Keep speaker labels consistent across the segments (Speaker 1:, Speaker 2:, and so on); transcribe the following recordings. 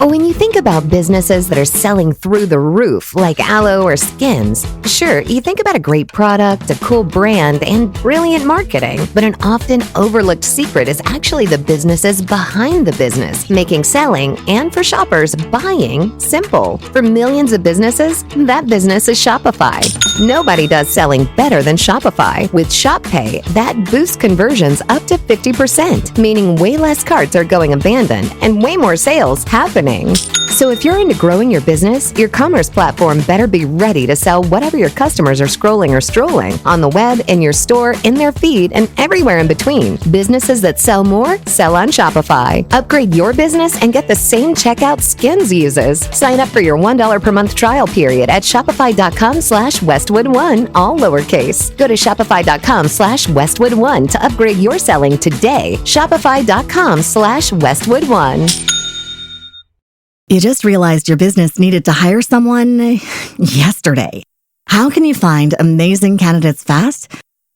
Speaker 1: When you think about businesses that are selling through the roof, like aloe or skins, sure, you think about a great product, a cool brand, and brilliant marketing. But an often overlooked secret is actually the businesses behind the business, making selling, and for shoppers, buying, simple. For millions of businesses, that business is Shopify. Nobody does selling better than Shopify. With Shop Pay, that boosts conversions up to 50%, meaning way less carts are going abandoned and way more sales happening. So if you're into growing your business, your commerce platform better be ready to sell whatever your customers are scrolling or strolling on the web, in your store, in their feed, and everywhere in between. Businesses that sell more, sell on Shopify. Upgrade your business and get the same checkout Skins uses. Sign up for your $1 per month trial period at shopify.com/Westwood1, all lowercase. Go to shopify.com/Westwood1 to upgrade your selling today. Shopify.com/Westwood1.
Speaker 2: You just realized your business needed to hire someone yesterday. How can you find amazing candidates fast?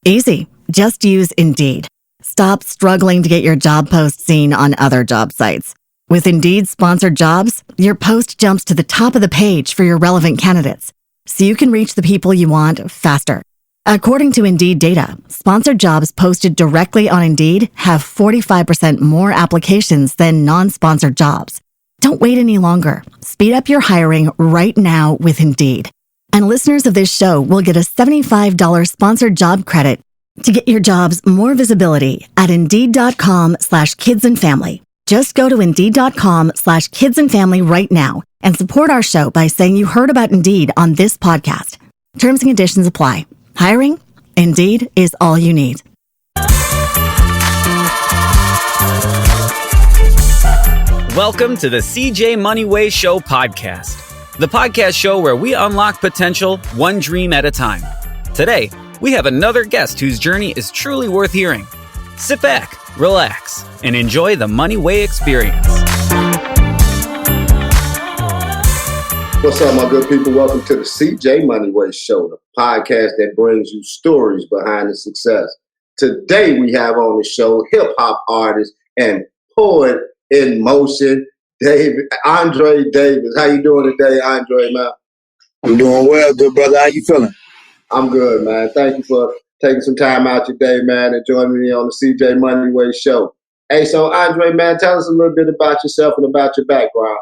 Speaker 2: Easy. Just use Indeed. Stop struggling to get your job post seen on other job sites. With Indeed sponsored jobs, your post jumps to the top of the page for your relevant candidates, so you can reach the people you want faster. According to Indeed data, sponsored jobs posted directly on Indeed have 45% more applications than non-sponsored jobs. Don't wait any longer. Speed up your hiring right now with Indeed. And listeners of this show will get a $75 sponsored job credit to get your jobs more visibility at Indeed.com/kidsandfamily. Just go to Indeed.com/kidsandfamily right now and support our show by saying you heard about Indeed on this podcast. Terms and conditions apply. Hiring? Indeed is all you need.
Speaker 3: Welcome to the CJMoneyway Show podcast, the podcast show where we unlock potential one dream at a time. Today, we have another guest whose journey is truly worth hearing. Sit back, relax, and enjoy the Moneyway experience.
Speaker 4: What's up, my good people? Welcome to the CJ Moneyway Show, the podcast that brings you stories behind the success. Today, we have on the show hip-hop artist and poet in motion, Andre Davis. How you doing today, Andre, man?
Speaker 5: I'm doing well, good brother. How you feeling?
Speaker 4: I'm good, man. Thank you for taking some time out today, man, and joining me on the CJ Moneyway Show. Hey, so Andre, man, tell us a little bit about yourself and about your background.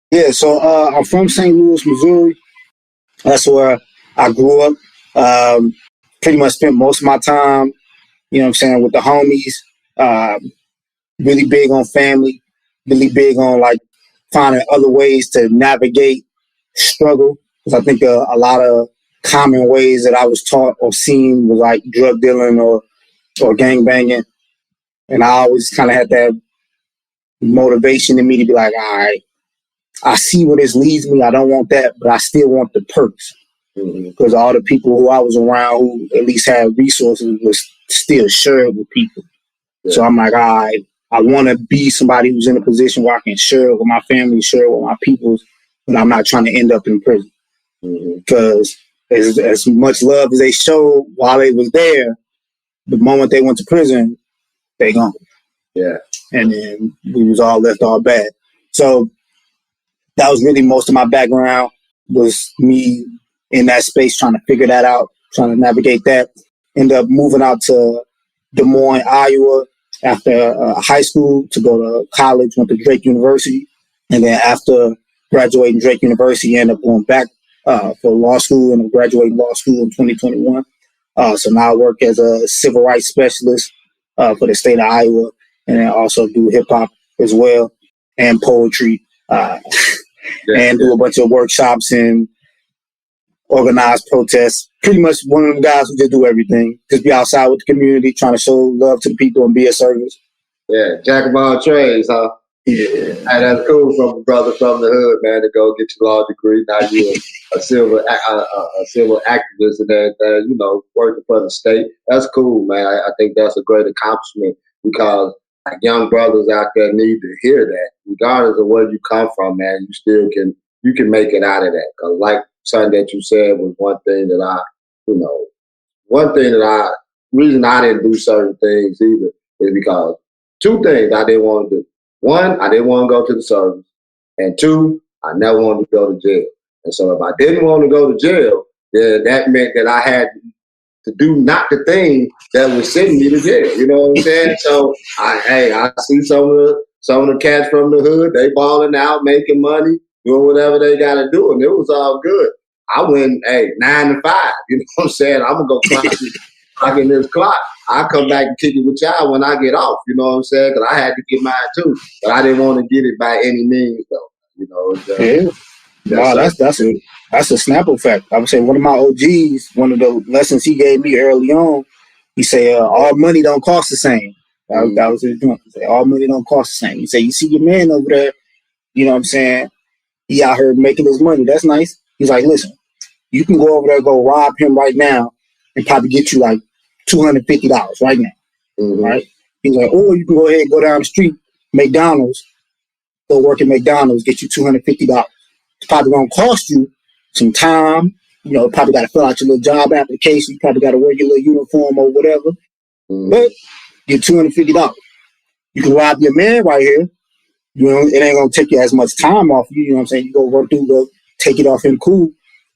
Speaker 5: Yeah, so I'm from St. Louis, Missouri. That's where I grew up. Pretty much spent most of my time, you know what I'm saying, with the homies. Really big on family, really big on like finding other ways to navigate struggle. Because I think a lot of common ways that I was taught or seen was like drug dealing or gang banging. And I always kind of had that motivation in me to be like, all right, I see where this leads me. I don't want that, but I still want the perks. Because all the people who I was around who at least had resources was still shared with people. Yeah. So I'm like, all right, I want to be somebody who's in a position where I can share it with my family, share it with my peoples, but I'm not trying to end up in prison. Because as much love as they showed while they was there, the moment they went to prison, they gone.
Speaker 4: Yeah.
Speaker 5: And then we was all left all bad. So that was really most of my background, was me in that space trying to figure that out, trying to navigate that. Ended up moving out to Des Moines, Iowa, after high school to go to college, went to Drake University. And then after graduating Drake University, ended up going back for law school, and I graduated law school in 2021. So now I work as a civil rights specialist for the state of Iowa, and then also do hip hop as well, and poetry, and do a bunch of workshops and organize protests. Pretty much one of them guys who just do everything. Just be outside with the community, trying to show love to the people and be a service.
Speaker 4: Yeah, jack of all trades, huh?
Speaker 5: Yeah.
Speaker 4: Hey, that's cool from a brother from the hood, man, to go get your law degree. Now you're a civil activist and everything, you know, working for the state. That's cool, man. I think that's a great accomplishment because like, young brothers out there need to hear that. Regardless of where you come from, man, you can make it out of that. Because like something that you said was reason I didn't do certain things either is because two things I didn't want to do. One, I didn't want to go to the service. And 2, I never wanted to go to jail. And so if I didn't want to go to jail, then that meant that I had to do not the thing that was sending me to jail. You know what I'm saying? So I see some of the cats from the hood, they balling out, making money, doing whatever they gotta do, and it was all good. I went 9 to 5. You know what I'm saying? I'm gonna go clock in this clock. I'll come back and kick it with y'all when I get off. You know what I'm saying? Because I had to get mine too, but I didn't want to get it by any means though. You know.
Speaker 5: That's a Snapple fact. I would say one of my OGs, one of the lessons he gave me early on, he said, all money don't cost the same. That was his joint. He said, all money don't cost the same. He said, you see your man over there, you know what I'm saying? He out here making his money. That's nice. He's like, listen, you can go over there, go rob him right now and probably get you like $250 right now. Right? He's like, or you can go ahead and go down the street, McDonald's, go work at McDonald's, get you $250. It's probably going to cost you some time. You know, probably got to fill out your little job application. You probably got to wear your little uniform or whatever. But get $250. You can rob your man right here. You know, it ain't going to take you as much time off you. You know what I'm saying? You go work through, go take it off him, cool.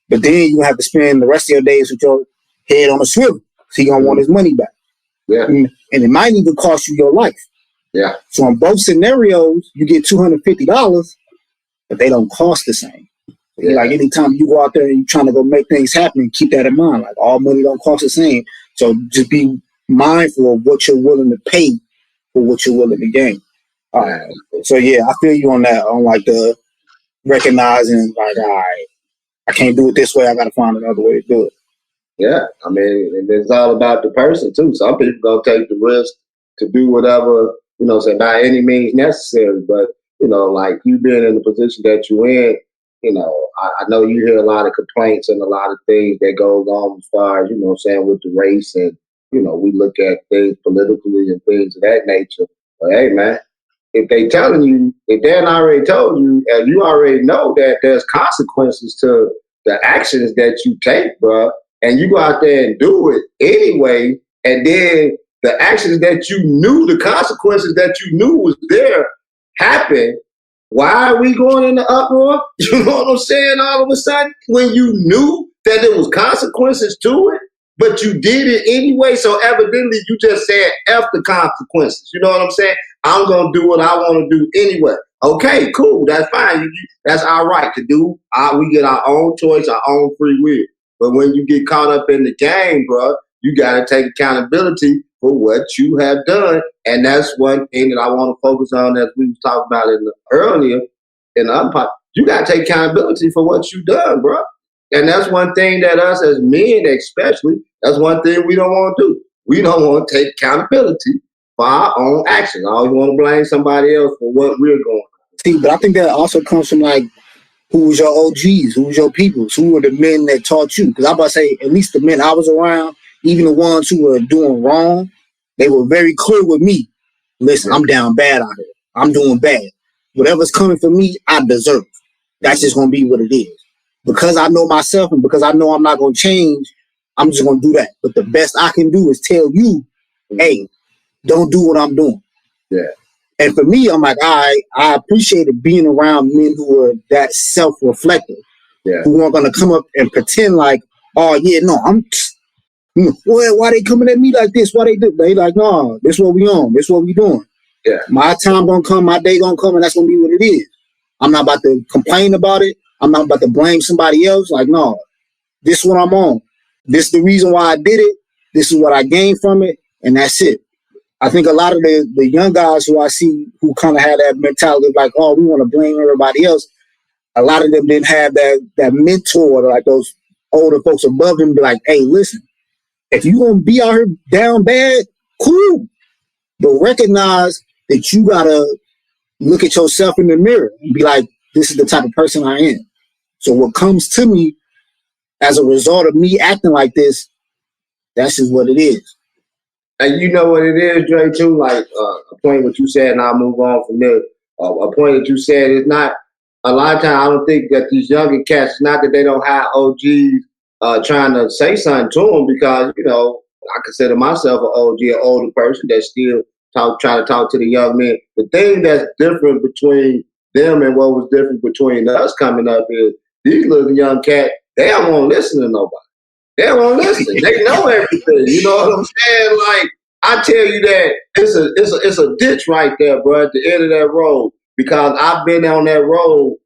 Speaker 5: But then you have to spend the rest of your days with your head on a swivel. So you're going to want his money back.
Speaker 4: Yeah.
Speaker 5: And it might even cost you your life.
Speaker 4: Yeah.
Speaker 5: So in both scenarios, you get $250, but they don't cost the same. Yeah. Like anytime you go out there and you're trying to go make things happen, keep that in mind. Like all money don't cost the same. So just be mindful of what you're willing to pay for what you're willing to gain. All right. So yeah, I feel you on that, on like the recognizing like, all right, I can't do it this way. I got to find another way to do it.
Speaker 4: Yeah. I mean, it's all about the person too. Some people gonna take the risk to do whatever, you know, say by any means necessary. But, you know, like you being in the position that you're in, you know, I know you hear a lot of complaints and a lot of things that goes on as far as, you know what I'm saying, with the race and, you know, we look at things politically and things of that nature. But hey, man, if they telling you, if they already told you, and you already know that there's consequences to the actions that you take, bro, and you go out there and do it anyway, and then the actions that you knew, the consequences that you knew was there happen, why are we going into uproar? You know what I'm saying? All of a sudden, when you knew that there was consequences to it, but you did it anyway. So evidently you just said F the consequences. You know what I'm saying? I'm going to do what I want to do anyway. Okay, cool. That's fine. That's our right to do. We get our own choice, our own free will. But when you get caught up in the game, bro, you got to take accountability for what you have done. And that's one thing that I want to focus on, as we talked about earlier in the umpire. You got to take accountability for what you've done, bro. And that's one thing that us as men especially, that's one thing we don't want to do. We don't want to take accountability for our own actions. I always want to blame somebody else for what we're going through.
Speaker 5: See, but I think that also comes from like, who was your OGs? Who was your peoples? Who were the men that taught you? Because I'm about to say, at least the men I was around, even the ones who were doing wrong, they were very clear with me. Listen, I'm down bad out here. I'm doing bad. Whatever's coming for me, I deserve. That's just going to be what it is. Because I know myself and because I know I'm not going to change, I'm just going to do that. But the best I can do is tell you, hey, don't do what I'm doing.
Speaker 4: Yeah.
Speaker 5: And for me, I'm like, I appreciated being around men who were that self-reflective, who weren't going to come up and pretend like, oh, yeah, no, why they coming at me like this? Why they do? They like, no, this what we on. This what we doing.
Speaker 4: Yeah.
Speaker 5: My time gonna come, my day gonna come, and that's gonna be what it is. I'm not about to complain about it. I'm not about to blame somebody else. Like, no, this is what I'm on. This is the reason why I did it. This is what I gained from it, and that's it. I think a lot of the young guys who I see who kind of had that mentality of like, oh, we want to blame everybody else. A lot of them didn't have that mentor, like those older folks above them, be like, hey, listen, if you gonna be out here down bad, cool. But recognize that you gotta look at yourself in the mirror and be like, this is the type of person I am. So what comes to me as a result of me acting like this, that's just what it is.
Speaker 4: And you know what it is, Dre, too? Like a point what you said, and I'll move on from there. A point that you said is not, a lot of times I don't think that these younger cats, it's not that they don't have OGs trying to say something to them, because, you know, I consider myself an OG, an older person that still try to talk to the young men. The thing that's different between them and what was different between us coming up is these little young cats, they don't want to listen to nobody. They don't want to listen. They know everything. You know what I'm saying? Like, I tell you that it's a ditch right there, bro, at the end of that road, because I've been on that road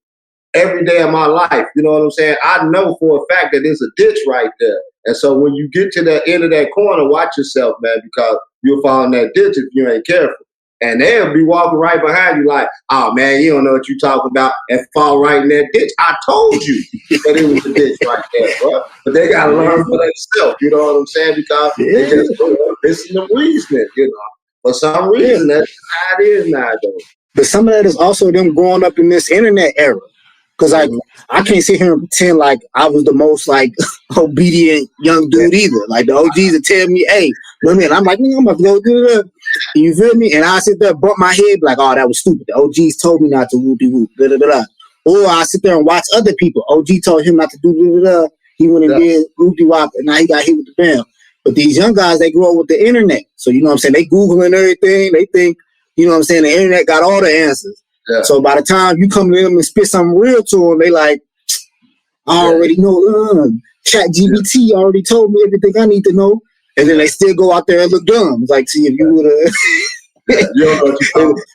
Speaker 4: every day of my life. You know what I'm saying? I know for a fact that there's a ditch right there. And so when you get to the end of that corner, watch yourself, man, because you'll fall in that ditch if you ain't careful. And they'll be walking right behind you like, oh, man, you don't know what you're talking about, and fall right in that ditch. I told you that it was a ditch right there, bro. But they got to learn for themselves, you know what I'm saying? Because they just don't listen to reasoning, you know. For some reason, that's how it is nowadays.
Speaker 5: But some of that is also them growing up in this internet era. Because I can't sit here and pretend like I was the most like obedient young dude either. Like the OGs would tell me, hey, look at, I'm like, I'm about to go do that. You feel me? And I sit there, bump my head, like, oh, that was stupid. The OGs told me not to whoop-de-whoop, da-da-da-da. Or I sit there and watch other people. OG told him not to do da-da-da. He went and did whoop-de-wop, and now he got hit with the bam. But these young guys, they grow up with the internet. So, you know what I'm saying? They Googling everything. They think, you know what I'm saying, the internet got all the answers. Yeah. So by the time you come to them and spit something real to them, they like, I already know. ChatGPT already told me everything I need to know. And then they still go out there and look dumb. It's like, see, if you would have...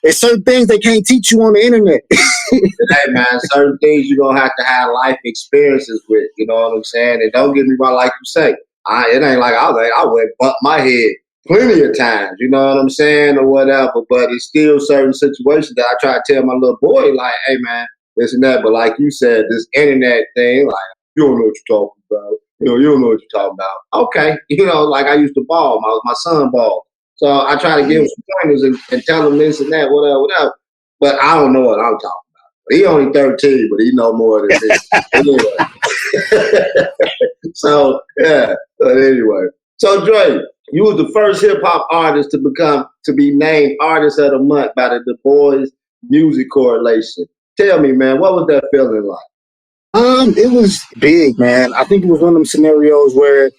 Speaker 5: There's certain things they can't teach you on the internet.
Speaker 4: Hey, man, certain things you're going to have life experiences with. You know what I'm saying? And don't get me wrong, like you say. It ain't like I went bump my head plenty of times, you know what I'm saying, or whatever. But it's still certain situations that I try to tell my little boy, like, hey, man, this and that. But like you said, this internet thing, like, you don't know what you're talking about. You don't know what you're talking about. Okay. You know, like I used to ball. My son balled. So I try to give him some pointers and tell him this and that, whatever. But I don't know what I'm talking about. He only 13, but he know more than me. Anyway. So, yeah. But anyway. So, Dre, you was the first hip-hop artist to be named Artist of the Month by the Du Bois Music Correlation. Tell me, man, what was that feeling like?
Speaker 5: It was big, man. I think it was one of them scenarios where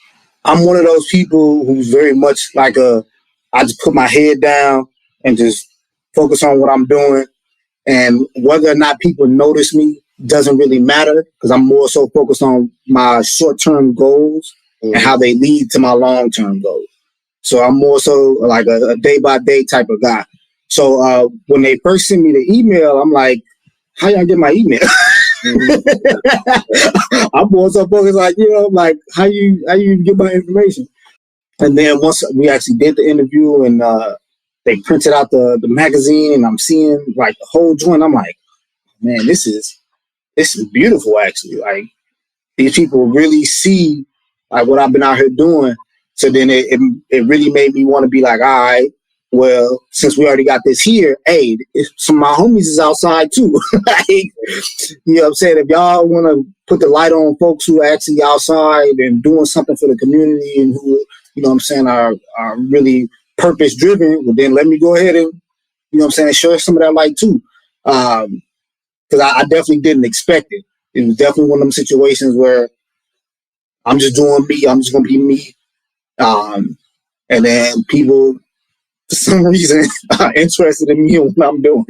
Speaker 5: I'm one of those people who's very much like I just put my head down and just focus on what I'm doing. And whether or not people notice me doesn't really matter because I'm more so focused on my short-term goals and how they lead to my long-term goals. So I'm more so like a day-by-day type of guy. So when they first sent me the email, I'm like, how y'all get my email? I'm more so focused like, you know, like how you get my information. And then once we actually did the interview and they printed out the magazine and I'm seeing like the whole joint, I'm like, man, this is beautiful actually. Like these people really see like what I've been out here doing. So then it really made me want to be like, all right, well, since we already got this here, hey, some of my homies is outside too. Like, you know what I'm saying? If y'all want to put the light on folks who are actually outside and doing something for the community and who, you know what I'm saying, are really purpose driven, well, then let me go ahead and, you know what I'm saying, show some of that light too. Because I definitely didn't expect it. It was definitely one of them situations where I'm just doing me. I'm just going to be me. And then people, for some reason, are interested in me and what I'm doing.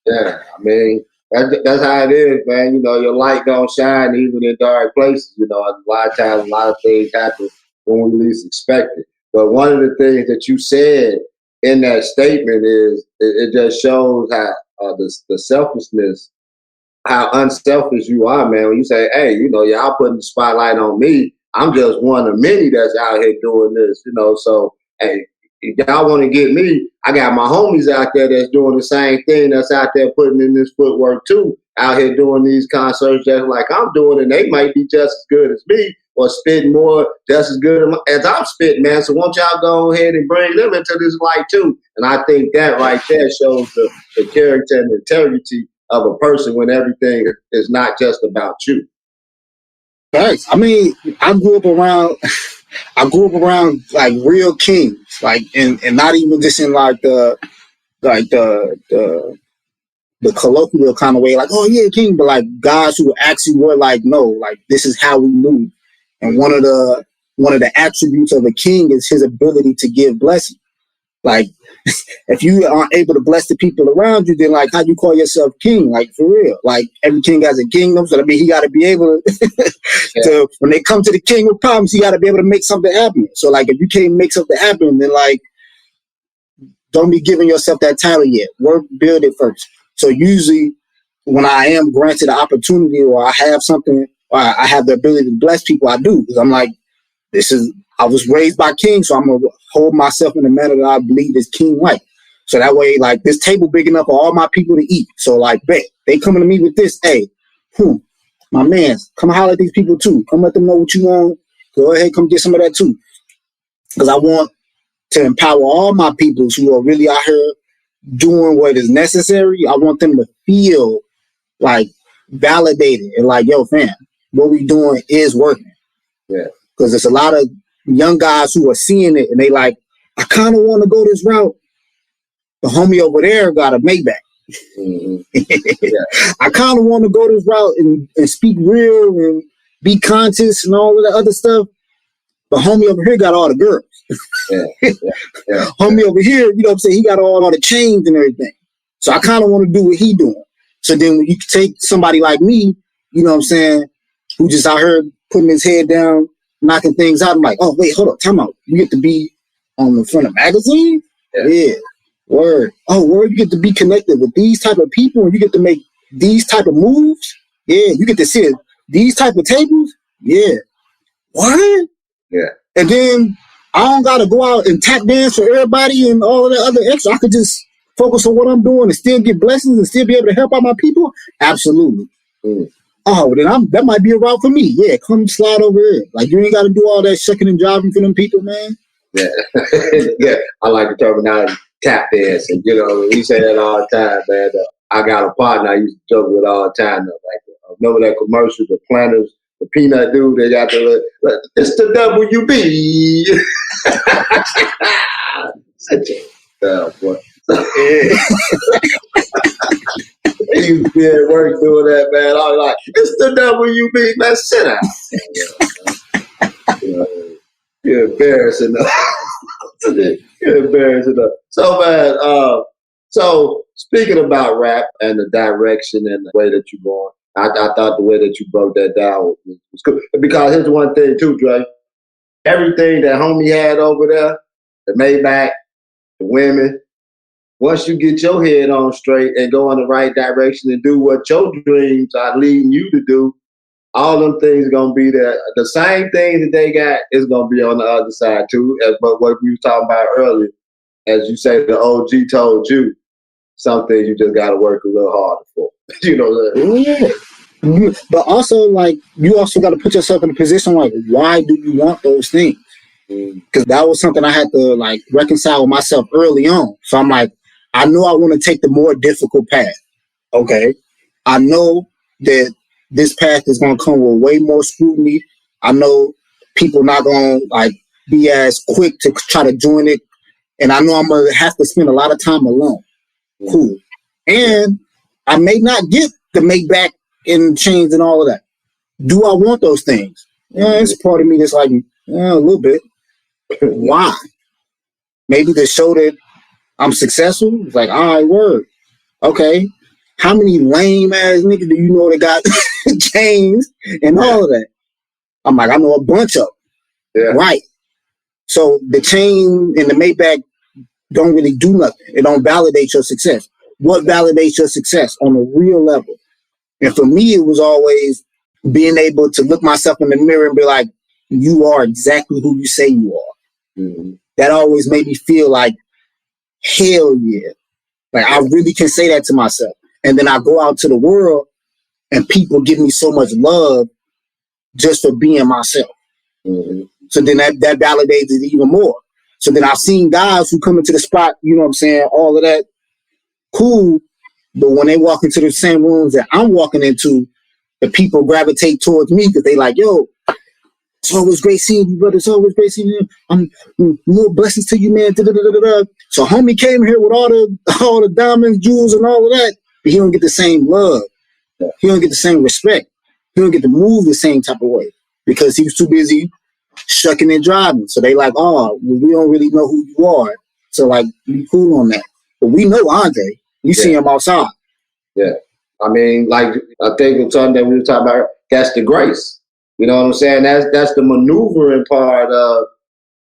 Speaker 4: Yeah, I mean, that's how it is, man. You know, your light don't shine even in dark places. You know, a lot of times, a lot of things happen when we least expect it. But one of the things that you said in that statement is it just shows how the selfishness, how unselfish you are, man. When you say, hey, you know, y'all putting the spotlight on me, I'm just one of many that's out here doing this, you know. So, hey, if y'all want to get me, I got my homies out there that's doing the same thing, that's out there putting in this footwork too, out here doing these concerts just like I'm doing, and they might be just as good as me or spitting more just as good as I'm spitting, man. So won't y'all go ahead and bring them into this light too? And I think that right there shows the character and integrity of a person when everything is not just about you.
Speaker 5: Thanks. I mean, I grew up around like real kings, like and not even just in like the colloquial kind of way, like, oh yeah, king, but like guys who actually were like, no, like this is how we move. And one of the attributes of a king is his ability to give blessing. Like if you aren't able to bless the people around you, then like how you call yourself king? Like for real. Like every king has a kingdom. So I mean he gotta be able to when they come to the king with problems, he gotta be able to make something happen. So like if you can't make something happen, then like don't be giving yourself that title yet. Work, build it first. So usually when I am granted an opportunity or I have something or I have the ability to bless people, I do. Because I'm like, I was raised by kings, so I'm going to hold myself in the manner that I believe is king-like. So that way, like, this table big enough for all my people to eat. So, like, bet, they coming to me with this, hey, my mans, come holler at these people, too. Come let them know what you want. Go ahead, come get some of that, too. Because I want to empower all my peoples who are really out here doing what is necessary. I want them to feel, like, validated and like, yo, fam, what we doing is working. Yeah. Because there's a lot of young guys who are seeing it and they like, I kind of want to go this route. The homie over there got a Maybach. Mm-hmm. Yeah. I kind of want to go this route and speak real and be conscious and all of that other stuff. But homie over here got all the girls. Yeah. Homie over here, you know what I'm saying? He got all the chains and everything. So I kind of want to do what he doing. So then when you take somebody like me, you know what I'm saying, who just out here putting his head down, knocking things out. I'm like, oh, wait, hold up, time out. You get to be on the front of magazine? Yeah. Word. Oh, word, you get to be connected with these type of people and you get to make these type of moves? Yeah. You get to sit at these type of tables? Yeah. What? Yeah. And then I don't got to go out and tap dance for everybody and all of that other extra. I could just focus on what I'm doing and still get blessings and still be able to help out my people? Absolutely. Oh, then that might be a route for me. Yeah, come slide over here. Like, you ain't got to do all that shucking and jiving for them people, man. Yeah. Yeah, I like the terminology tap dancing. You know, we say that all the time, man. I got a partner I used to joke with all the time. Like, remember that commercial, the Planters, the peanut dude, they got it's the WB. Such a boy. He used to be at work doing that, man. I was like, it's the WB, man. Sit down. You're embarrassing enough. You're embarrassing enough. So, man, so speaking about rap and the direction and the way that you're going, I thought the way that you broke that down was good. Because here's one thing, too, Dre. Everything that homie had over there, the Maybach, the women, once you get your head on straight and go in the right direction and do what your dreams are leading you to do, all them things are going to be there. The same thing that they got is going to be on the other side too. But what we were talking about earlier, as you say, the OG told you, some things you just got to work a little harder for. You know what I mean? Yeah. But also, like, you also got to put yourself in a position like, why do you want those things? Because that was something I had to, like, reconcile with myself early on. So I'm like, I know I want to take the more difficult path. Okay. I know that this path is going to come with way more scrutiny. I know people not going to like be as quick to try to join it. And I know I'm going to have to spend a lot of time alone. Cool. And I may not get the Maybach and chains and all of that. Do I want those things? Yeah, it's part of me that's like, a little bit. Why? Maybe to show that I'm successful. It's like, all right, word. Okay. How many lame ass niggas do you know that got chains and all of that? I'm like, I know a bunch of them. Yeah. Right. So the chain and the Maybach don't really do nothing. It don't validate your success. What validates your success on a real level? And for me, it was always being able to look myself in the mirror and be like, you are exactly who you say you are. Mm-hmm. That always made me feel like, hell yeah. Like, I really can say that to myself. And then I go out to the world and people give me so much love just for being myself. Mm-hmm. So then that validates it even more. So then I've seen guys who come into the spot, you know what I'm saying, all of that, cool. But when they walk into the same rooms that I'm walking into, the people gravitate towards me because they like, yo, it's always great seeing you, brother. It's always great seeing you. More blessings to you, man. Da-da-da-da-da. So homie came here with all the diamonds, jewels, and all of that, but he don't get the same love. He don't get the same respect. He don't get to move the same type of way because he was too busy shucking and driving. So they like, oh, we don't really know who you are. So like, be cool on that. But we know Andre. We see him outside.
Speaker 4: Yeah. I mean, like, I think it's something that we were talking about. That's the grace. You know what I'm saying? That's the maneuvering part of,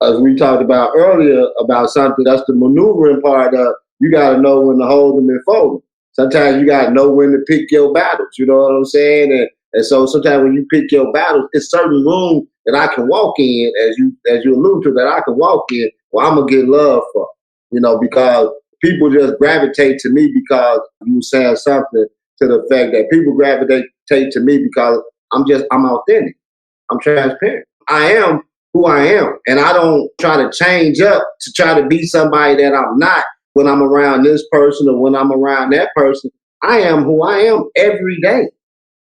Speaker 4: as we talked about earlier, about something. That's the maneuvering part of, you got to know when to hold them and fold them. Sometimes you got to know when to pick your battles. You know what I'm saying? And so sometimes when you pick your battles, it's certain room that I can walk in, as you allude to, that I can walk in, where I'm going to get love from. You know, because people just gravitate to me because you saying something to the fact that people gravitate to me because I'm authentic. I'm transparent. I am who I am. And I don't try to change up to try to be somebody that I'm not when I'm around this person or when I'm around that person. I am who I am every day.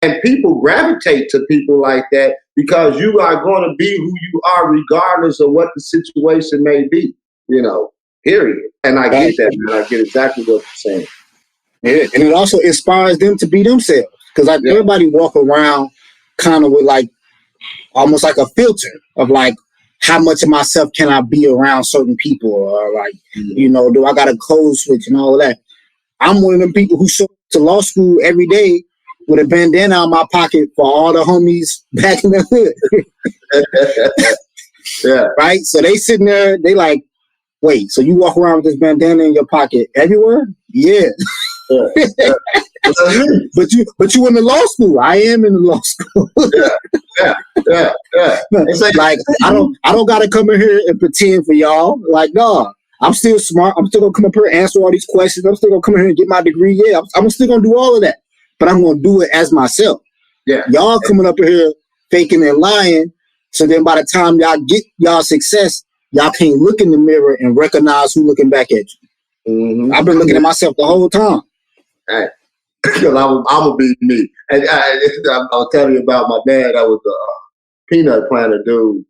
Speaker 4: And people gravitate to people like that because you are going to be who you are regardless of what the situation may be, you know, period. And I get that, man. I get exactly what you're saying.
Speaker 5: Yeah, and it also inspires them to be themselves. Because like everybody walk around kind of with like almost like a filter of like, how much of myself can I be around certain people, or like, you know, do I got a code switch and all that? I'm one of them people who show up to law school every day with a bandana in my pocket for all the homies back in the hood.
Speaker 4: Yeah. Right?
Speaker 5: So they sitting there, they like, wait, so you walk around with this bandana in your pocket everywhere? Yeah. But you in the law school. I am in the law school.
Speaker 4: Yeah.
Speaker 5: It's like I don't gotta come in here and pretend for y'all. Like, no, I'm still smart. I'm still gonna come up here and answer all these questions. I'm still gonna come in here and get my degree. Yeah, I'm still gonna do all of that. But I'm gonna do it as myself.
Speaker 4: Yeah.
Speaker 5: Y'all coming up here faking and lying. So then by the time y'all get y'all success, y'all can't look in the mirror and recognize who's looking back at you.
Speaker 4: Mm-hmm.
Speaker 5: I've been looking at myself the whole time.
Speaker 4: Hey, because I'm gonna be me. And I'll tell you about my dad. That was a peanut planter dude.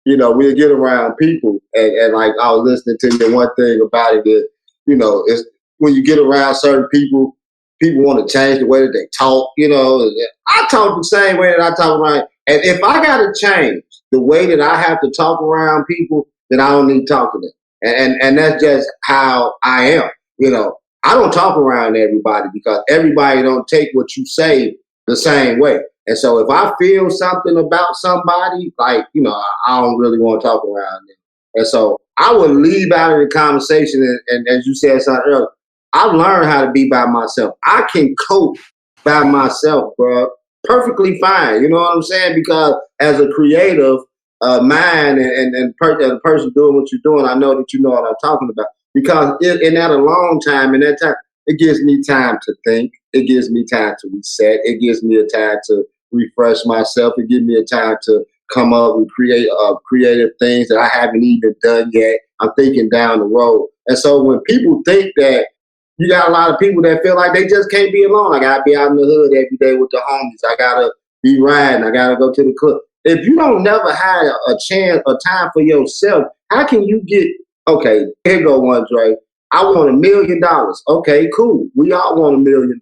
Speaker 4: You know, we'd get around people, and like I was listening to you. One thing about it is, you know, it's when you get around certain people want to change the way that they talk. You know, I talk the same way that I talk around. And if I gotta change the way that I have to talk around people, then I don't need to talk to them. And that's just how I am. You know, I don't talk around everybody because everybody don't take what you say the same way. And so if I feel something about somebody, like, you know, I don't really want to talk around them. And so I would leave out of the conversation. And as you said something earlier, I've learned how to be by myself. I can cope by myself, bro. Perfectly fine. You know what I'm saying? Because as a creative mind and the person doing what you're doing, I know that you know what I'm talking about. Because in that alone time, in that time, it gives me time to think. It gives me time to reset. It gives me a time to refresh myself. It gives me a time to come up with creative things that I haven't even done yet. I'm thinking down the road. And so when people think that, you got a lot of people that feel like they just can't be alone. I got to be out in the hood every day with the homies. I got to be riding. I got to go to the club. If you don't never have a chance, a time for yourself, how can you get, okay, here go one, Dre. I want $1 million. Okay, cool. We all want $1 million.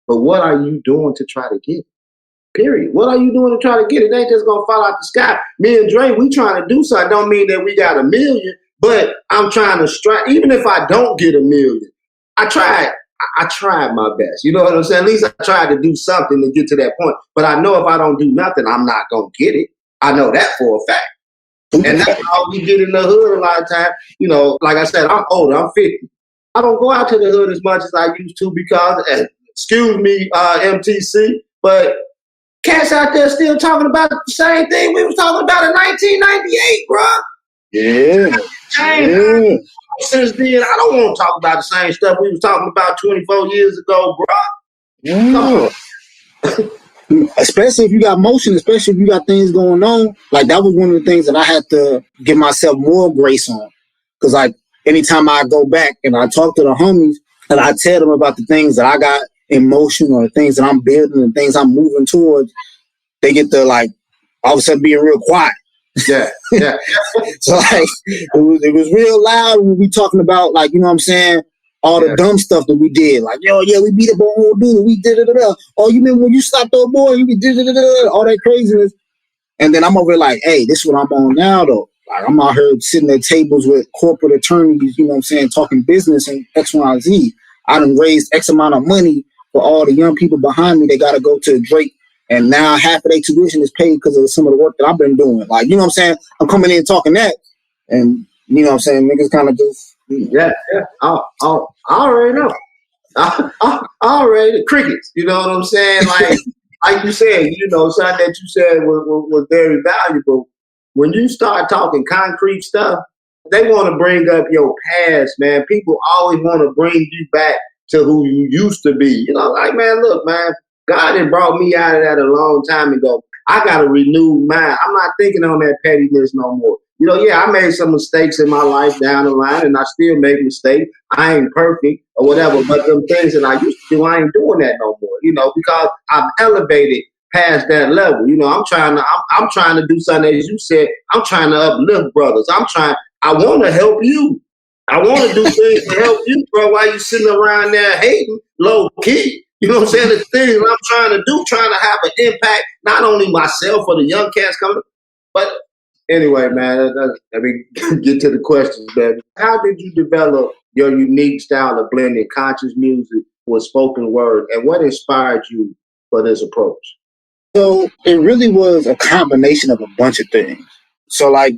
Speaker 4: But what are you doing to try to get it? Period. What are you doing to try to get it? It ain't just going to fall out the sky. Me and Dre, we trying to do something. Don't mean that we got $1 million, but I'm trying to strive. Even if I don't get $1 million, I tried my best. You know what I'm saying? At least I tried to do something to get to that point. But I know if I don't do nothing, I'm not going to get it. I know that for a fact. And that's how we get in the hood a lot of times. You know, like I said, I'm older. I'm 50. I don't go out to the hood as much as I used to because, excuse me, MTC, but cats out there still talking about the same thing we was talking about in 1998, bro.
Speaker 5: Yeah.
Speaker 4: Since then, I don't want to talk about the same stuff we was talking about 24 years ago, bro.
Speaker 5: Yeah. Especially if you got motion, especially if you got things going on. Like, that was one of the things that I had to give myself more grace on. Because, like, anytime I go back and I talk to the homies and I tell them about the things that I got in motion or the things that I'm building and things I'm moving towards, they get to, like, all of a sudden being real quiet.
Speaker 4: Yeah.
Speaker 5: So, like, it was real loud when we talking about, like, you know what I'm saying, all the dumb stuff that we did. Like, yo, yeah, we beat up on old dude, we did it. Oh, you remember when you slapped old boy, you did it, all that craziness. And then I'm over like, hey, this is what I'm on now, though. Like, I'm out here sitting at tables with corporate attorneys, you know what I'm saying, talking business and X, Y, and Z. I done raised X amount of money for all the young people behind me. They got to go to Drake, and now half of their tuition is paid because of some of the work that I've been doing. Like, you know what I'm saying? I'm coming in talking that, and you know what I'm saying? Niggas kind of just,
Speaker 4: Yeah. I already know. I already crickets. You know what I'm saying? Like you said, you know, something that you said was very valuable. When you start talking concrete stuff, they want to bring up your past, man. People always want to bring you back to who you used to be. You know, like, man, look, man, God had brought me out of that a long time ago. I got a renewed mind. I'm not thinking on that pettiness no more. You know, yeah, I made some mistakes in my life down the line, and I still make mistakes. I ain't perfect or whatever, but them things that I used to do, I ain't doing that no more, you know, because I've elevated past that level. You know, I'm trying to do something, as you said, I'm trying to uplift brothers. I want to help you. I want to do things to help you, bro, while you sitting around there hating low key. You know what I'm saying? The things I'm trying to do, trying to have an impact, not only myself or the young cats coming, but anyway, man, let me get to the questions, baby. How did you develop your unique style of blending conscious music with spoken word, and what inspired you for this approach?
Speaker 5: So it really was a combination of a bunch of things. So, like,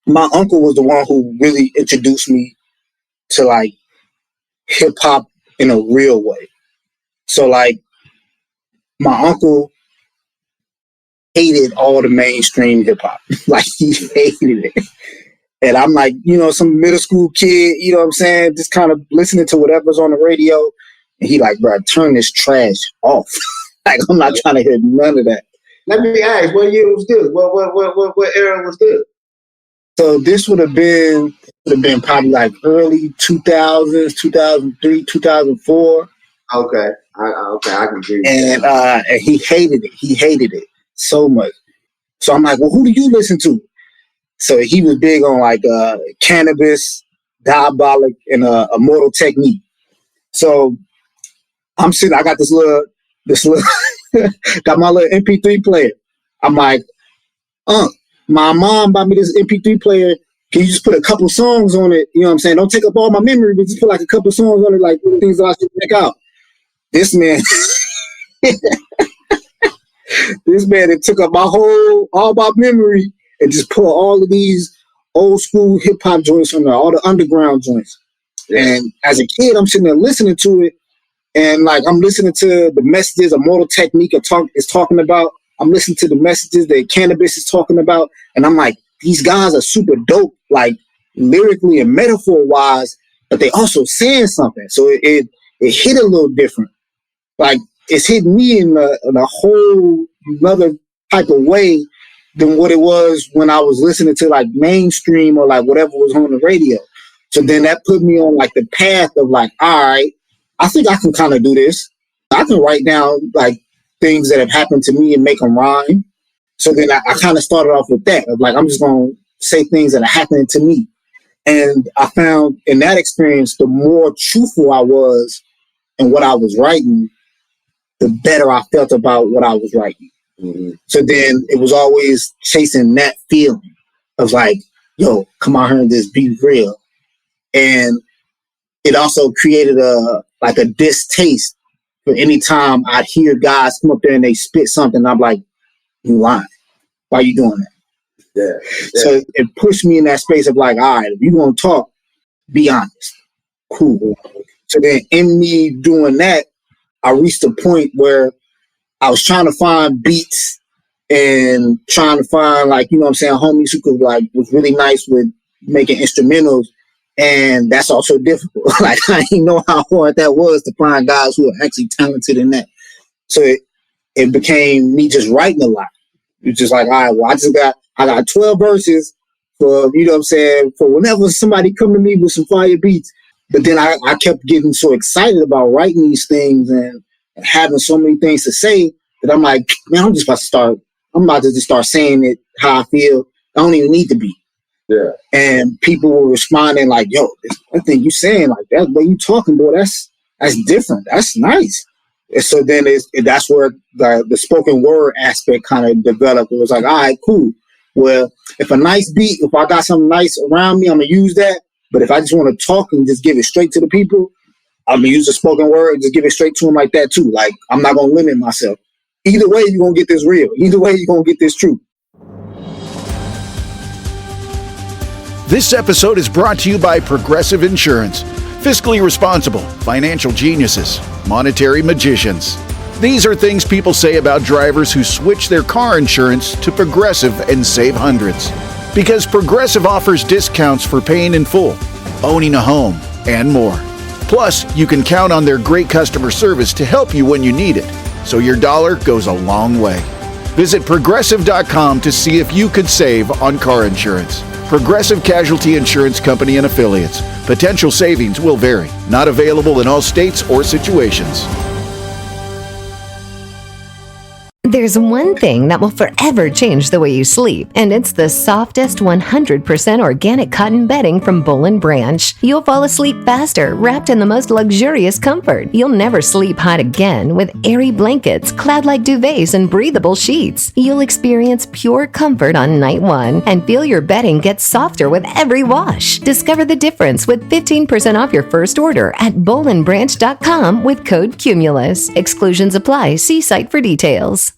Speaker 5: my uncle was the one who really introduced me to, like, hip hop in a real way. So, like, my uncle hated all the mainstream hip hop. Like, he hated it. And I'm like, you know, some middle school kid, you know what I'm saying, just kind of listening to whatever's on the radio. And he like, bro, turn this trash off. Like, I'm not trying to hear none of that.
Speaker 4: Let me ask, what year was this? What era was this?
Speaker 5: So this would have been probably like early 2000s, 2003, 2004.
Speaker 4: Okay, I can agree.
Speaker 5: And he hated it. He hated it so much. So I'm like, well, who do you listen to? So he was big on like Cannabis, Diabolic, and Immortal Technique. So I'm sitting, I got this little got my little MP3 player. I'm like, my mom bought me this MP3 player. Can you just put a couple songs on it? You know what I'm saying? Don't take up all my memory, but just put like a couple songs on it, like things that I should check out. This man, it took up all my memory and just put all of these old school hip hop joints on there, all the underground joints. Yeah. And as a kid, I'm sitting there listening to it, and like I'm listening to the messages Immortal Technique is talking about. I'm listening to the messages that Cannabis is talking about, and I'm like, these guys are super dope, like lyrically and metaphor wise, but they also saying something. So it hit a little different. Like it's hitting me in a whole another type of way than what it was when I was listening to like mainstream or like whatever was on the radio. So then that put me on like the path of like, all right, I think I can kind of do this. I can write down like things that have happened to me and make them rhyme. So then I kind of started off with that. Of like, I'm just going to say things that are happening to me. And I found in that experience, the more truthful I was in what I was writing, the better I felt about what I was writing. Mm-hmm. So then it was always chasing that feeling of like, yo, come out here and just be real. And it also created a distaste for any time I'd hear guys come up there and they spit something. I'm like, you lying. Why are you doing that? Yeah. So it pushed me in that space of like, all right, if you're going to talk, be honest. Cool. So then in me doing that, I reached a point where I was trying to find beats and trying to find like, you know what I'm saying, homies who could like, was really nice with making instrumentals. And that's also difficult. Like I didn't know how hard that was to find guys who are actually talented in that. So it became me just writing a lot. It's just like, all right, well, I got 12 verses for, you know what I'm saying, for whenever somebody come to me with some fire beats. But then I kept getting so excited about writing these things and having so many things to say that I'm like, man, I'm about to just start saying it how I feel. I don't even need to be. Yeah. And people were responding like, yo, I think you saying like that, what you talking about, that's different. That's nice. And so then that's where the spoken word aspect kind of developed. It was like, all right, cool. Well, if I got something nice around me, I'm going to use that. But if I just want to talk and just give it straight to the people, I'm going to use the spoken word and just give it straight to them like that too. Like, I'm not going to limit myself. Either way, you're going to get this real. Either way, you're going to get this true.
Speaker 6: This episode is brought to you by Progressive Insurance. Fiscally responsible, financial geniuses, monetary magicians. These are things people say about drivers who switch their car insurance to Progressive and save hundreds. Because Progressive offers discounts for paying in full, owning a home, and more. Plus, you can count on their great customer service to help you when you need it, so your dollar goes a long way. Visit Progressive.com to see if you could save on car insurance. Progressive Casualty Insurance Company and Affiliates. Potential savings will vary. Not available in all states or situations.
Speaker 1: There's one thing that will forever change the way you sleep, and it's the softest 100% organic cotton bedding from Boll & Branch. You'll fall asleep faster, wrapped in the most luxurious comfort. You'll never sleep hot again with airy blankets, cloud-like duvets, and breathable sheets. You'll experience pure comfort on night one and feel your bedding get softer with every wash. Discover the difference with 15% off your first order at bollandbranch.com with code CUMULUS. Exclusions apply. See site for details.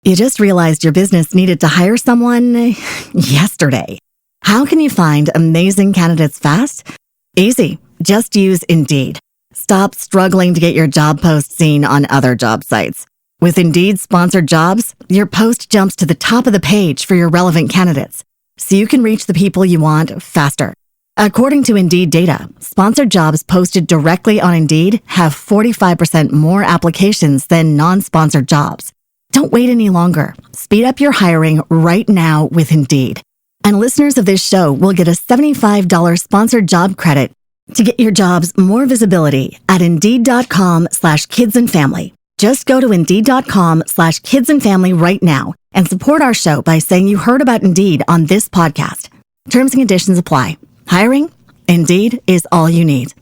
Speaker 2: You just realized your business needed to hire someone yesterday. How can you find amazing candidates fast? Easy. Just use Indeed. Stop struggling to get your job post seen on other job sites. With Indeed sponsored jobs, your post jumps to the top of the page for your relevant candidates, so you can reach the people you want faster. According to Indeed data, sponsored jobs posted directly on Indeed have 45% more applications than non-sponsored jobs. Don't wait any longer. Speed up your hiring right now with Indeed. And listeners of this show will get a $75 sponsored job credit to get your jobs more visibility at Indeed.com/kidsandfamily. Just go to Indeed.com/kidsandfamily right now and support our show by saying you heard about Indeed on this podcast. Terms and conditions apply. Hiring? Indeed is all you need.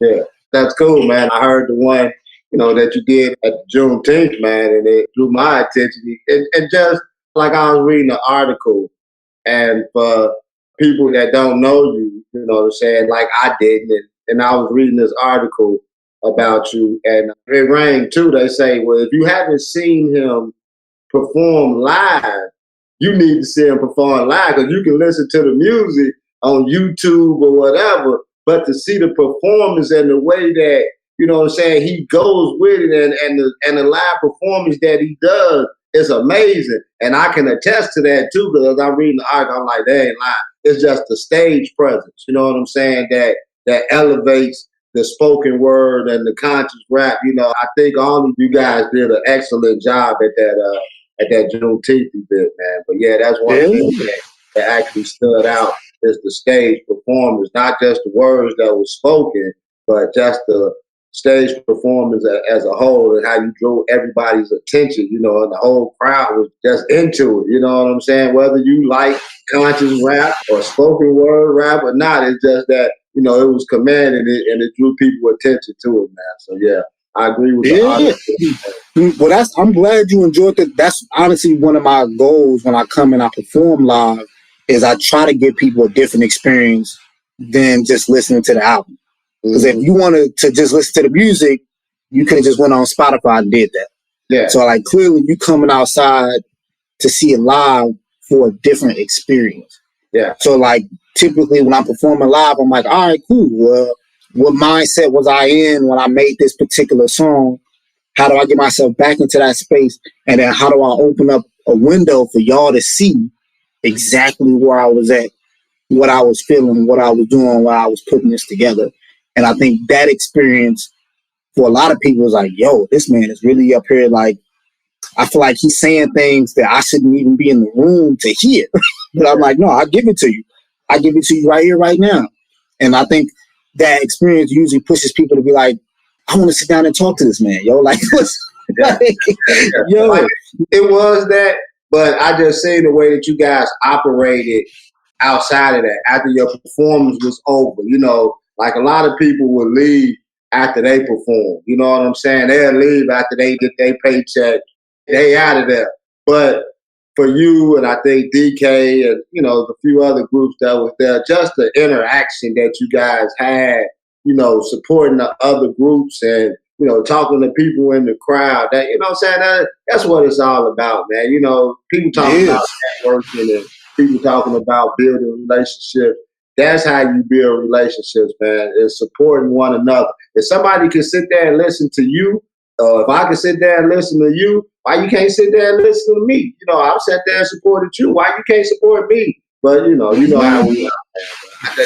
Speaker 4: Yeah, that's cool, man. I heard the one that you did at Juneteenth, man, and it drew my attention. And just like I was reading an article, and for people that don't know you, you know what I'm saying, like I didn't, and I was reading this article about you, and it rang too. They say, well, if you haven't seen him perform live, you need to see him perform live, because you can listen to the music on YouTube or whatever, but to see the performance and the way that, you know what I'm saying, he goes with it, and the live performance that he does is amazing. And I can attest to that too, because I'm reading the article, I'm like, they ain't lying. It's just the stage presence, you know what I'm saying, that elevates the spoken word and the conscious rap. I think all of you guys did an excellent job at that Juneteenth event, man. But yeah, that's one thing that actually stood out is the stage performance, not just the words that were spoken, but just the stage performance as a whole, and how you drew everybody's attention, and the whole crowd was just into it, you know what I'm saying? Whether you like conscious rap or spoken word rap or not, it's just that, it was commanding it, and it drew people attention to it, man. So yeah, I agree with the artist.
Speaker 5: Well, I'm glad you enjoyed that. That's honestly one of my goals when I come and I perform live, is I try to give people a different experience than just listening to the album. Because if you wanted to just listen to the music, you could have just went on Spotify and did that.
Speaker 4: Yeah.
Speaker 5: So clearly you coming outside to see it live for a different experience.
Speaker 4: Yeah.
Speaker 5: So typically when I'm performing live, I'm like, all right, cool. Well, what mindset was I in when I made this particular song? How do I get myself back into that space? And then how do I open up a window for y'all to see exactly where I was at, what I was feeling, what I was doing while I was putting this together? And I think that experience for a lot of people is like, yo, this man is really up here. I feel like he's saying things that I shouldn't even be in the room to hear. But I'm like, no, I'll give it to you. I give it to you right here, right now. And I think that experience usually pushes people to be like, I want to sit down and talk to this man, yo.
Speaker 4: Yo. It was that, but I just seen the way that you guys operated outside of that, after your performance was over, a lot of people would leave after they perform. You know what I'm saying? They'll leave after they get their paycheck. They out of there. But for you and I think DK and, you know, the few other groups that was there, just the interaction that you guys had, you know, supporting the other groups and, you know, talking to people in the crowd, that, you know what I'm saying? That's what it's all about, man. You know, people talking about networking and people talking about building relationships. That's how you build relationships, man, is supporting one another. If somebody can sit there and listen to you, if I can sit there and listen to you, why you can't sit there and listen to me? You know, I've sat there and supported you. Why you can't support me? But, you know how we are, man.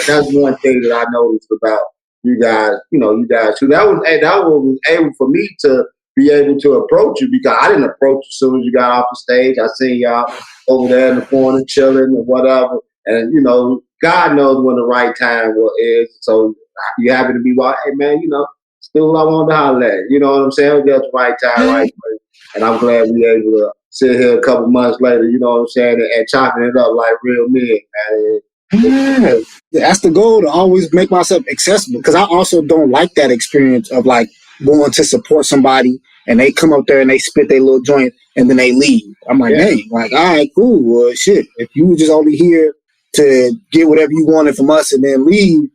Speaker 4: That's one thing that I noticed about you guys, you guys too. That was able for me to be able to approach you because I didn't approach you as soon as you got off the stage. I seen y'all over there in the corner chilling and whatever. And, you know, God knows when the right time is. So you happen to be like, hey, man, you know, still I wanted to holler at. You know what I'm saying? Just right time, right place. And I'm glad we able to sit here a couple months later, you know what I'm saying, and chopping it up like real men, man.
Speaker 5: Yeah, that's the goal, to always make myself accessible. Because I also don't like that experience of like going to support somebody and they come up there and they spit their little joint and then they leave. I'm like, dang, like, all right, cool. Well, shit, if you were just only here to get whatever you wanted from us and then leave,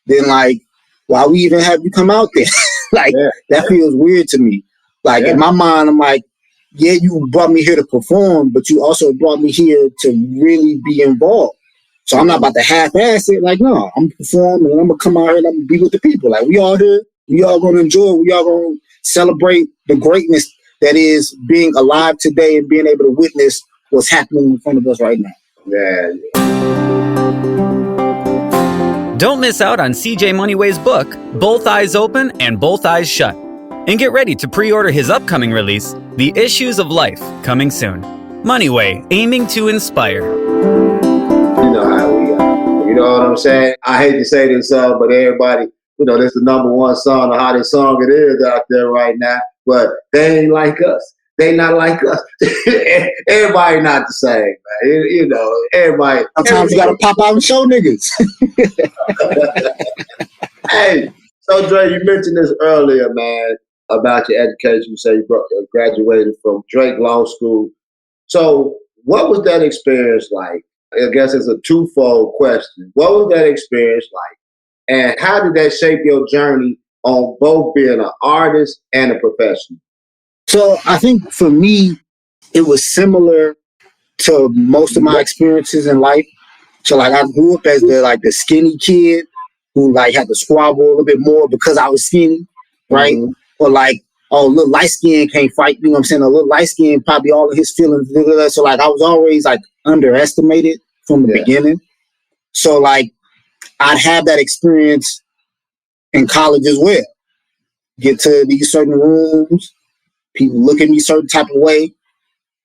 Speaker 5: then like, why we even have you come out there? Like, that feels weird to me. Like, in my mind, I'm like, yeah, you brought me here to perform, but you also brought me here to really be involved. So I'm not about to half-ass it. Like, no, I'm performing and I'm going to come out here and I'm going to be with the people. Like, we all here. We all going to enjoy. We all going to celebrate the greatness that is being alive today and being able to witness what's happening in front of us right now.
Speaker 4: Yeah.
Speaker 3: Don't miss out on CJ Moneyway's book, Both Eyes Open and Both Eyes Shut. And get ready to pre-order his upcoming release, The Issues of Life, coming soon. Moneyway, aiming to inspire.
Speaker 4: You know how we are. You know what I'm saying? I hate to say this, but everybody, you know, this is the #1 song, the hottest song it is out there right now. But they ain't like us. They not like us. Everybody not the same, man. You know, everybody.
Speaker 5: Sometimes you got to pop out and show niggas.
Speaker 4: Hey, so Dre, you mentioned this earlier, man, about your education. You say you graduated from Drake Law School. So what was that experience like? I guess it's a twofold question. What was that experience like? And how did that shape your journey on both being an artist and a professional?
Speaker 5: So I think for me, it was similar to most of my experiences in life. So like I grew up as the skinny kid who like had to squabble a little bit more because I was skinny, right? Mm-hmm. Or like, oh, a little light skin can't fight, you know what I'm saying? A little light skin, probably all of his feelings. So like I was always like underestimated from the beginning. So like I'd have that experience in college as well. Get to these certain rooms, people look at me a certain type of way,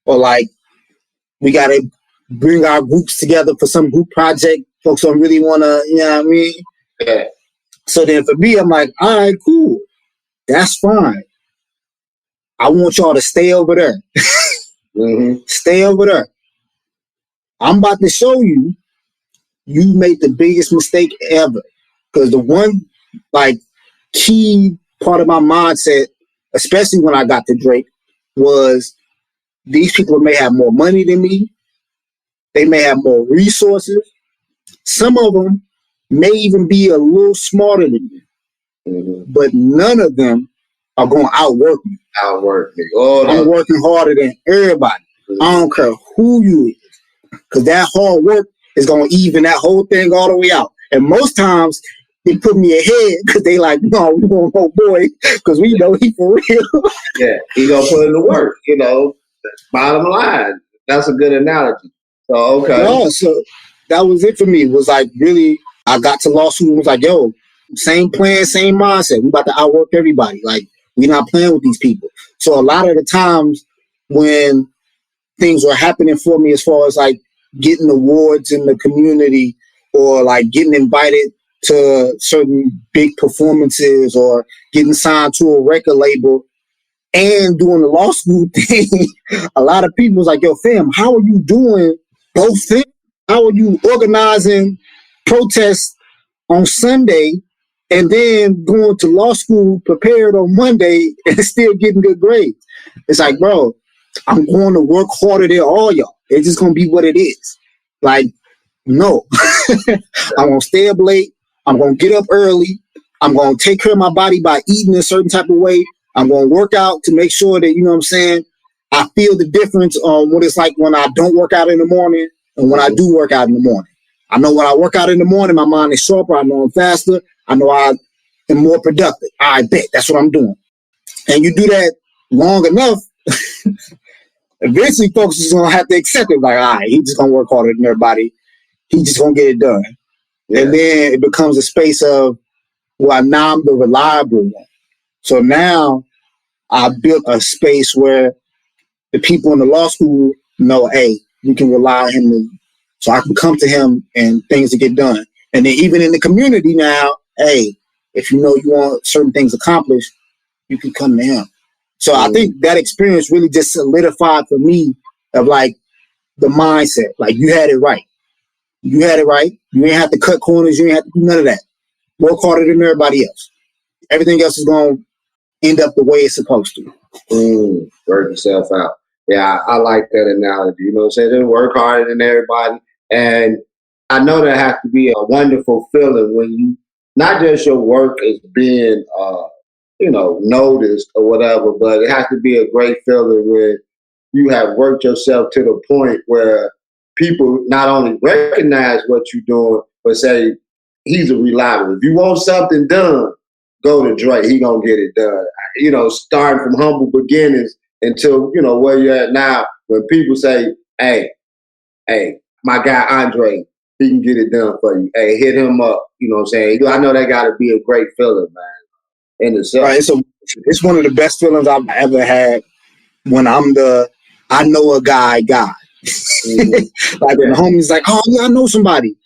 Speaker 5: or like we got to bring our groups together for some group project. Folks don't really want to, you know what I mean? Yeah. So then for me, I'm like, all right, cool. That's fine. I want y'all to stay over there. Mm-hmm. Stay over there. I'm about to show you, you made the biggest mistake ever. Because the one, like, key part of my mindset, especially when I got to Drake, was these people may have more money than me. They may have more resources. Some of them may even be a little smarter than me. Mm-hmm. But none of them are going to outwork me. Oh, I'm working harder than everybody. Mm-hmm. I don't care who you is. Because that hard work is going to even that whole thing all the way out. And most times, they put me ahead because they like, no, we want no boy because we know he for real.
Speaker 4: Yeah, he going to put in the work, you know. Bottom line. That's a good analogy. So, okay.
Speaker 5: Yeah, so that was it for me. It was like really, I got to law school and was like, yo, same plan, same mindset. We about to outwork everybody. Like, we're not playing with these people. So a lot of the times when things were happening for me as far as like getting awards in the community or like getting invited to certain big performances or getting signed to a record label and doing the law school thing, a lot of people was like, yo, fam, how are you doing both things? How are you organizing protests on Sunday and then going to law school prepared on Monday and still getting good grades? It's like, bro, I'm going to work harder than all y'all. It's just going to be what it is. Like, no. I'm going to stay up late. I'm going to get up early. I'm going to take care of my body by eating a certain type of way. I'm going to work out to make sure that, you know what I'm saying, I feel the difference on what it's like when I don't work out in the morning and when I do work out in the morning. I know when I work out in the morning, my mind is sharper. I know I'm faster. I know I am more productive. I bet that's what I'm doing. And you do that long enough, eventually folks is going to have to accept it. Like, all right, he's just going to work harder than everybody. He's just going to get it done. Yeah. And then it becomes a space of, well, now I'm the reliable one. So now I built a space where the people in the law school know, hey, you can rely on him. So I can come to him and things to get done. And then even in the community now, hey, if you know you want certain things accomplished, you can come to him. So I think that experience really just solidified for me of like the mindset. Like you had it right. You had it right. You ain't have to cut corners. You ain't have to do none of that. Work harder than everybody else. Everything else is going to end up the way it's supposed to.
Speaker 4: Work yourself out. Yeah, I like that analogy. You know what I'm saying? Just work harder than everybody. And I know that has to be a wonderful feeling when you, not just your work is being, noticed or whatever, but it has to be a great feeling when you have worked yourself to the point where people not only recognize what you're doing, but say, he's a reliable. If you want something done, go to Dre. He gonna get it done. You know, starting from humble beginnings until, where you're at now, when people say, hey, my guy Andre, he can get it done for you. Hey, hit him up. You know what I'm saying? I know that got to be a great feeling, man, in itself.
Speaker 5: Right, it's one of the best feelings I've ever had when I know a guy. Mm-hmm. Like when the homie's like, oh, yeah, I know somebody.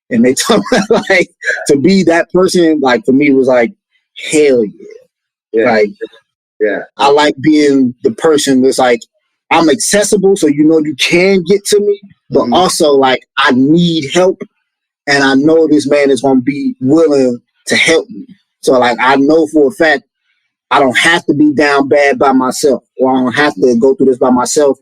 Speaker 5: And they talk about, like, to be that person, like, for me, was like, hell yeah. Like, yeah, I like being the person that's like, I'm accessible, so you can get to me, but also like I need help, and I know this man is gonna be willing to help me. So like I know for a fact I don't have to be down bad by myself, or I don't have to go through this by myself.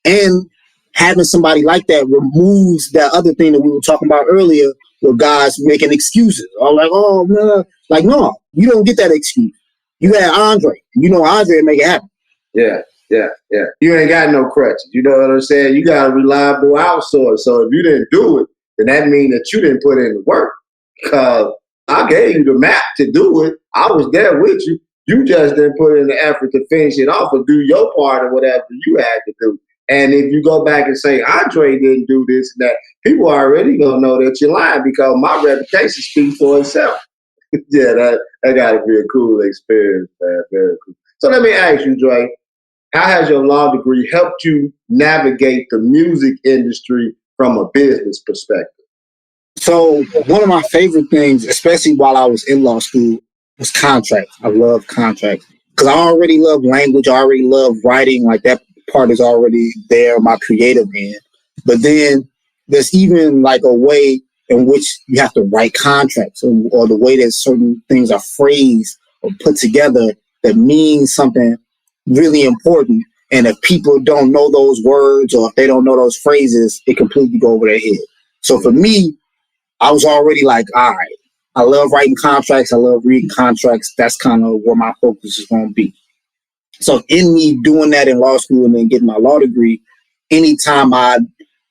Speaker 5: And having somebody like that removes that other thing that we were talking about earlier, where guys making excuses, or like, oh man, like no, you don't get that excuse. You had Andre, Andre make it happen.
Speaker 4: Yeah. You ain't got no crutches. You know what I'm saying? You got a reliable outsource. So if you didn't do it, then that means that you didn't put in the work. Because I gave you the map to do it. I was there with you. You just didn't put in the effort to finish it off or do your part or whatever you had to do. And if you go back and say, Andre didn't do this and that, people are already going to know that you're lying because my reputation speaks for itself. Yeah, that got to be a cool experience, man. Very cool. So let me ask you, Dre, how has your law degree helped you navigate the music industry from a business perspective?
Speaker 5: So one of my favorite things, especially while I was in law school, was contracts. I love contracts because I already love language. I already love writing. Like that part is already there, my creative end. But then there's even like a way in which you have to write contracts or the way that certain things are phrased or put together that means something really important. And if people don't know those words or if they don't know those phrases, it completely go over their head. So for me, I was already like, all right, I love writing contracts. I love reading contracts. That's kind of where my focus is going to be. So in me doing that in law school and then getting my law degree, anytime I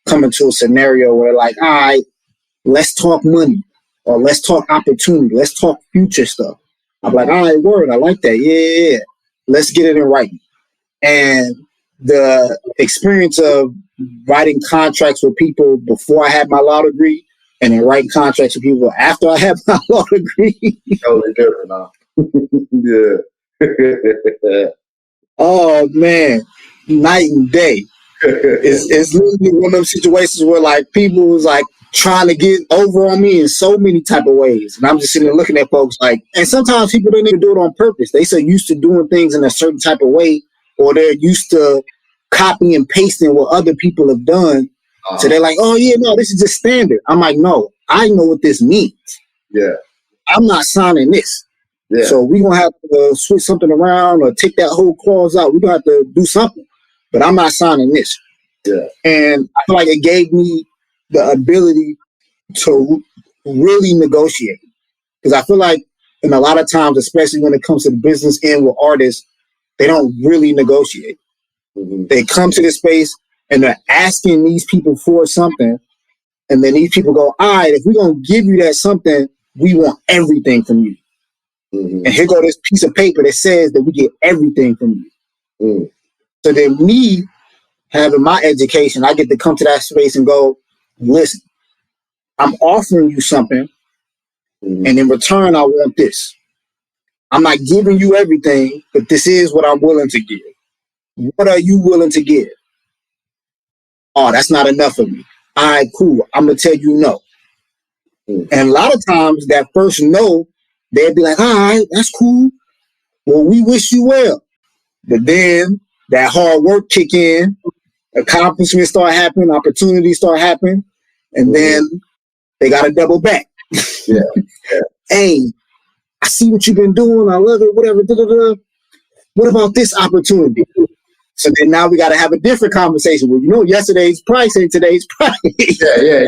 Speaker 5: come into a scenario where like, all right, let's talk money or let's talk opportunity. Let's talk future stuff. I'm like, all right, word. I like that. Yeah. Let's get it in writing. And the experience of writing contracts with people before I had my law degree and then writing contracts with people after I had my law degree.
Speaker 4: Totally different, huh? Yeah.
Speaker 5: Oh, man. Night and day. It's literally one of those situations where like people was like trying to get over on me in so many type of ways. And I'm just sitting there looking at folks like, and sometimes people don't even do it on purpose. They so used to doing things in a certain type of way, or they're used to copying and pasting what other people have done. So they're like, oh yeah, no, this is just standard. I'm like, no, I know what this means.
Speaker 4: Yeah.
Speaker 5: I'm not signing this. Yeah. So we're going to have to switch something around or take that whole clause out. We're going to have to do something. but I'm not signing this.
Speaker 4: Yeah.
Speaker 5: And I feel like it gave me the ability to really negotiate. Because I feel like in a lot of times, especially when it comes to the business end with artists, they don't really negotiate.
Speaker 4: Mm-hmm.
Speaker 5: They come to this space and they're asking these people for something. And then these people go, all right, if we're going to give you that something, we want everything from you.
Speaker 4: Mm-hmm.
Speaker 5: And here go this piece of paper that says that we get everything from you.
Speaker 4: Mm.
Speaker 5: So then me, having my education, I get to come to that space and go, listen, I'm offering you something, and in return, I want this. I'm not giving you everything, but this is what I'm willing to give. What are you willing to give? Oh, that's not enough for me. All right, cool. I'm going to tell you no. And a lot of times, that first no, they'll be like, all right, that's cool. Well, we wish you well. But then that hard work kick in, accomplishments start happening, opportunities start happening, and then they got to double back.
Speaker 4: Yeah.
Speaker 5: Hey, I see what you've been doing. I love it, whatever. What about this opportunity? So then now we got to have a different conversation. Well, yesterday's price ain't today's price.
Speaker 4: Yeah.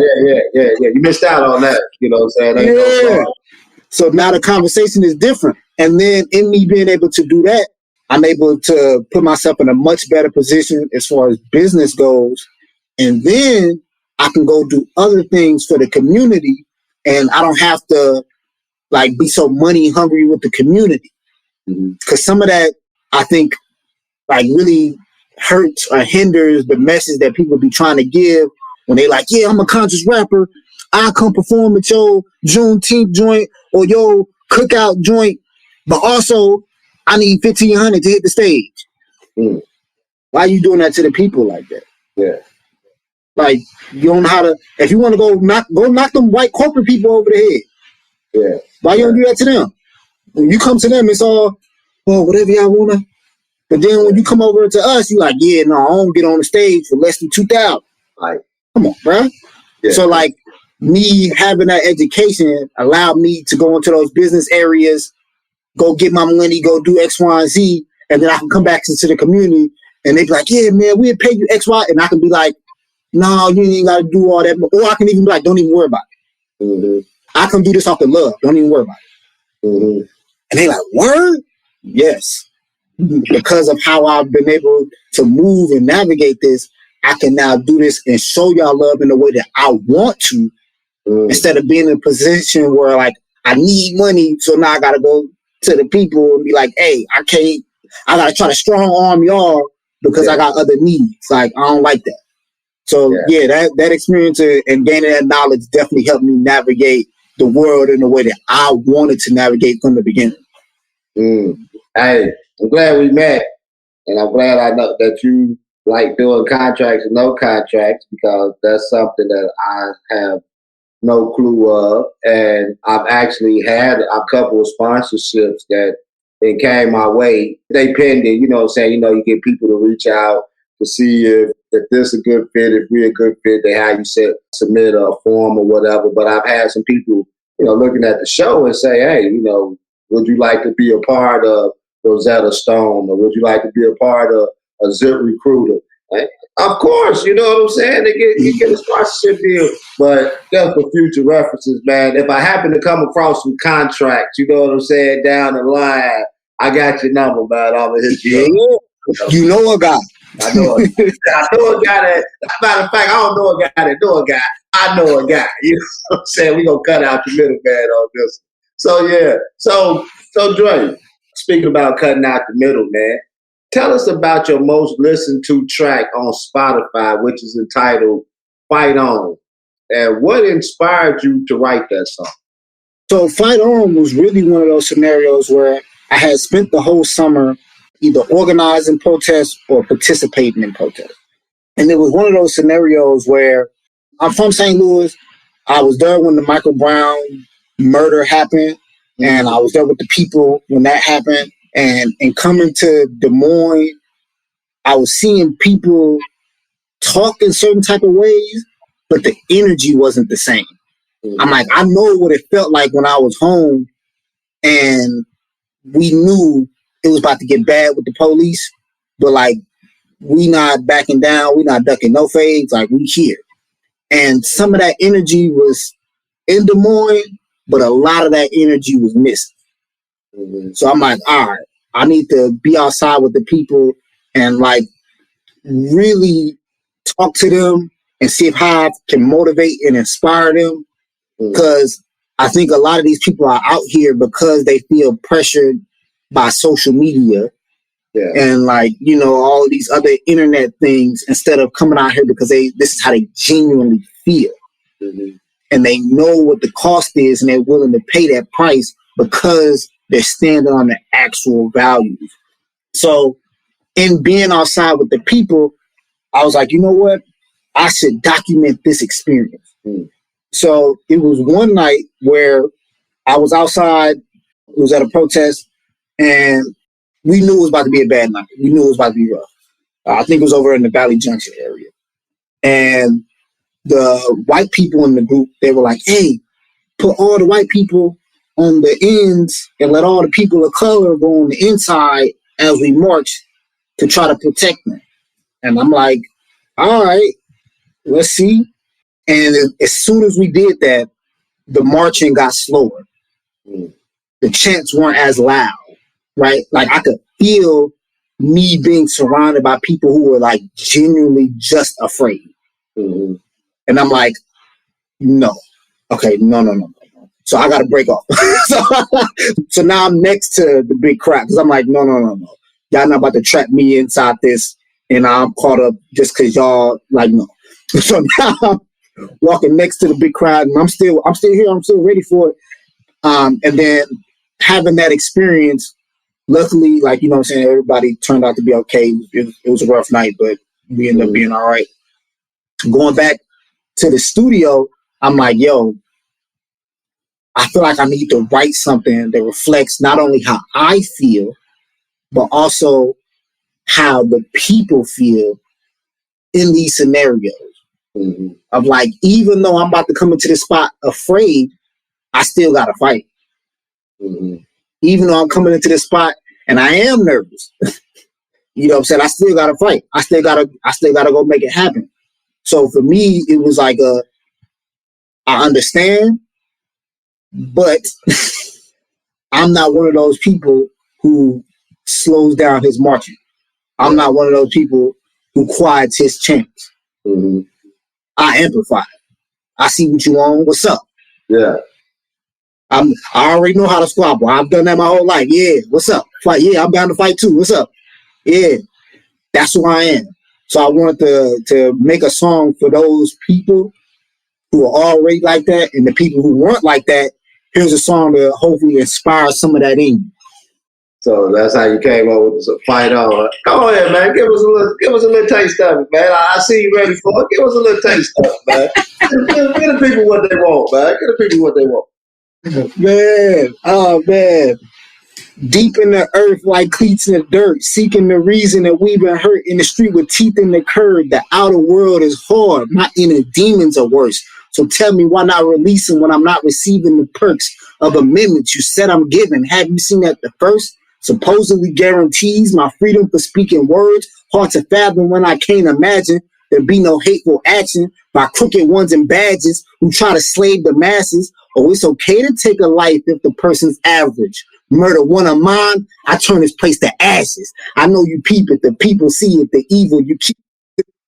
Speaker 4: You missed out on that. You know what I'm saying?
Speaker 5: Yeah. So now the conversation is different. And then in me being able to do that, I'm able to put myself in a much better position as far as business goes. And then I can go do other things for the community. And I don't have to be so money hungry with the community. Because some of that, I think, really hurts or hinders the message that people be trying to give when they like, yeah, I'm a conscious rapper. I come perform at your Juneteenth joint or your cookout joint, but also I need $1,500 to hit the stage. Why are you doing that to the people like that?
Speaker 4: Yeah.
Speaker 5: You don't know how to. If you want to go knock them white corporate people over the head.
Speaker 4: Yeah.
Speaker 5: Why you don't do that to them? When you come to them, it's all, whatever y'all wanna. But then when you come over to us, you like, yeah, no, I don't get on the stage for less than $2,000. Come on, bro. Yeah. So me having that education allowed me to go into those business areas, go get my money, go do X, Y, and Z, and then I can come back into the community and they be like, yeah, man, we'll pay you X, Y, and I can be like, no, you ain't got to do all that. Or I can even be like, don't even worry about it. I can do this off the love. Don't even worry about it. And they like, word? Yes. Because of how I've been able to move and navigate this, I can now do this and show y'all love in the way that I want to, instead of being in a position where I need money, so now I gotta go to the people and be like, hey, I gotta try to strong arm y'all because I got other needs. I don't like that. So that experience and gaining that knowledge definitely helped me navigate the world in the way that I wanted to navigate from the beginning.
Speaker 4: Hey, I'm glad we met, and I'm glad I know that you like doing contracts and no contracts, because that's something that I have no clue of. And I've actually had a couple of sponsorships that it came my way. They pending, you know what I'm saying? You get people to reach out to see if this is a good fit, if we're a good fit. They have you submit a form or whatever. But I've had some people, looking at the show and say, hey, would you like to be a part of Rosetta Stone, or would you like to be a part of a Zip Recruiter? Right? Of course, you know what I'm saying? They get a sponsorship deal, but just for future references, man. If I happen to come across some contracts, you know what I'm saying, down the line, I got your number, man. I'm gonna hit you up.
Speaker 5: You know a guy.
Speaker 4: I know a guy that. Matter of fact, I don't know a guy that know a guy. I know a guy. You know what I'm saying? We gonna cut out the middleman on this. So yeah. So Dre, speaking about cutting out the middle, man, tell us about your most listened to track on Spotify, which is entitled Fight On. And what inspired you to write that song?
Speaker 5: So Fight On was really one of those scenarios where I had spent the whole summer either organizing protests or participating in protests. And it was one of those scenarios where I'm from St. Louis. I was there when the Michael Brown murder happened, and I was there with the people when that happened. And coming to Des Moines, I was seeing people talk in certain type of ways, but the energy wasn't the same. I'm like, I know what it felt like when I was home and we knew it was about to get bad with the police, but we not backing down, we not ducking no fades, like we here. And some of that energy was in Des Moines, but a lot of that energy was missing. Mm-hmm. So I'm like, all right, I need to be outside with the people and like really talk to them and see how I can motivate and inspire them. Because I think a lot of these people are out here because they feel pressured by social media and like, you know, all of these other internet things instead of coming out here because this is how they genuinely feel. Mm-hmm. And they know what the cost is and they're willing to pay that price because they're standing on the actual values. So in being outside with the people, I was like, you know what? I should document this experience. Mm. So it was one night where I was outside, it was at a protest, and we knew it was about to be a bad night. We knew it was about to be rough. I think it was over in the Valley Junction area. And the white people in the group, they were like, hey, put all the white people on the ends and let all the people of color go on the inside as we march to try to protect them. And I'm like, all right, let's see. And as soon as we did that, the marching got slower. Mm. The chants weren't as loud, right? Like I could feel me being surrounded by people who were like genuinely just afraid. Mm-hmm. And I'm like, no. Okay, no. So I got to break off. so now I'm next to the big crowd because I'm like, no. Y'all not about to trap me inside this and I'm caught up just because y'all like, no. So now I'm walking next to the big crowd and I'm still here. I'm still ready for it. And then having that experience, luckily, like, you know what I'm saying, everybody turned out to be okay. It was a rough night, but we ended up being all right. Going back to the studio, I'm like, yo, I feel like I need to write something that reflects not only how I feel, but also how the people feel in these scenarios. Mm-hmm. Of like, even though I'm about to come into this spot afraid, I still got to fight. Mm-hmm. Even though I'm coming into this spot and I am nervous, you know what I'm saying? I still got to fight. I still got to go make it happen. So for me, it was like I understand, but I'm not one of those people who slows down his marching. I'm not one of those people who quiets his chants. Mm-hmm. I amplify. I see what you want. What's up? Yeah. I already know how to squabble. I've done that my whole life. Yeah. What's up? Fight. Yeah, I'm bound to fight too. What's up? Yeah. That's who I am. So I wanted to make a song for those people who are already like that, and the people who weren't like that. Here's a song to hopefully inspire some of that in you. So that's how you came up with this fight on. Go ahead, man. Give us a little taste of it, man. I see you ready for it. Give us a little taste of it, man. Give the people what they want, man. Give the people what they want. Man, oh man. Deep in the earth like cleats in the dirt, seeking the reason that we've been hurt in the street with teeth in the curb. The outer world is hard. My inner demons are worse. So tell me why not releasing when I'm not receiving the perks of amendments you said I'm giving. Have you seen that the first supposedly guarantees my freedom for speaking words? Hard to fathom when I can't imagine there be no hateful action by crooked ones and badges who try to slave the masses. Oh, it's okay to take a life if the person's average. Murder one of mine, I turn this place to ashes. I know you peep it, the people see it, the evil you keep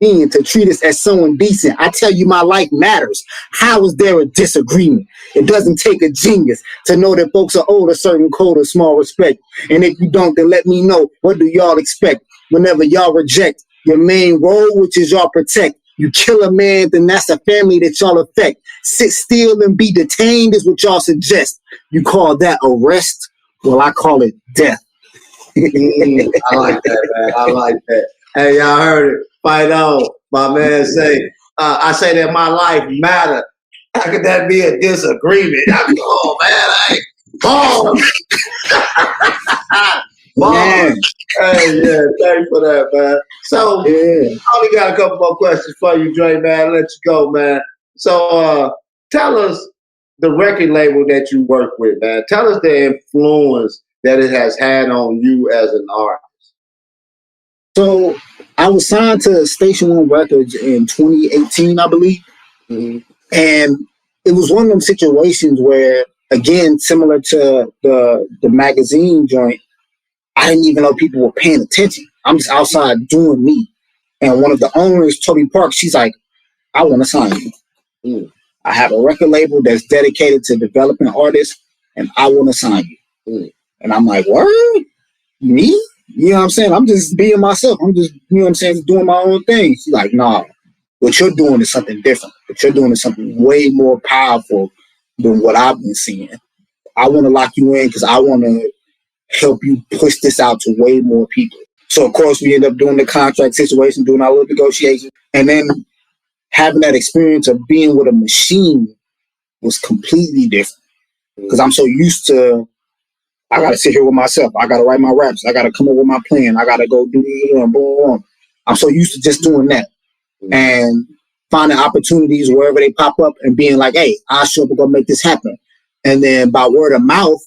Speaker 5: being to treat us as someone decent. I tell you my life matters. How is there a disagreement? It doesn't take a genius to know that folks are owed a certain code of small respect. And if you don't, then let me know, what do y'all expect whenever y'all reject your main role, which is y'all protect? You kill a man, then that's a family that y'all affect. Sit still and be detained is what y'all suggest. You call that arrest? Well, I call it death. I like that, man. I like that. Hey, y'all heard it. Fight on. My man say, I say that my life matter. How could that be a disagreement? Come on, man. Bomb. Bomb. Hey, yeah, thanks for that, man. So, I only got a couple more questions for you, Dre, man. Let you go, man. So, tell us the record label that you work with, man. Tell us the influence that it has had on you as an artist. So I was signed to Station One Records in 2018, I believe. Mm-hmm. And it was one of them situations where, again, similar to the magazine joint, I didn't even know people were paying attention. I'm just outside doing me. And one of the owners, Toby Park, she's like, I want to sign you. Mm. I have a record label that's dedicated to developing artists, and I want to sign you. Mm. And I'm like, what? Me? You know what I'm saying? I'm just being myself. I'm just, you know what I'm saying, just doing my own thing. She's like, nah, what you're doing is something different. What you're doing is something way more powerful than what I've been seeing. I want to lock you in because I want to help you push this out to way more people. So, of course, we end up doing the contract situation, doing our little negotiations. And then having that experience of being with a machine was completely different. Because I'm so used to, I got to sit here with myself. I got to write my raps. I got to come up with my plan. I got to go do boom, boom. I'm so used to just doing that. And finding opportunities wherever they pop up and being like, hey, I'll show up and go make this happen. And then by word of mouth,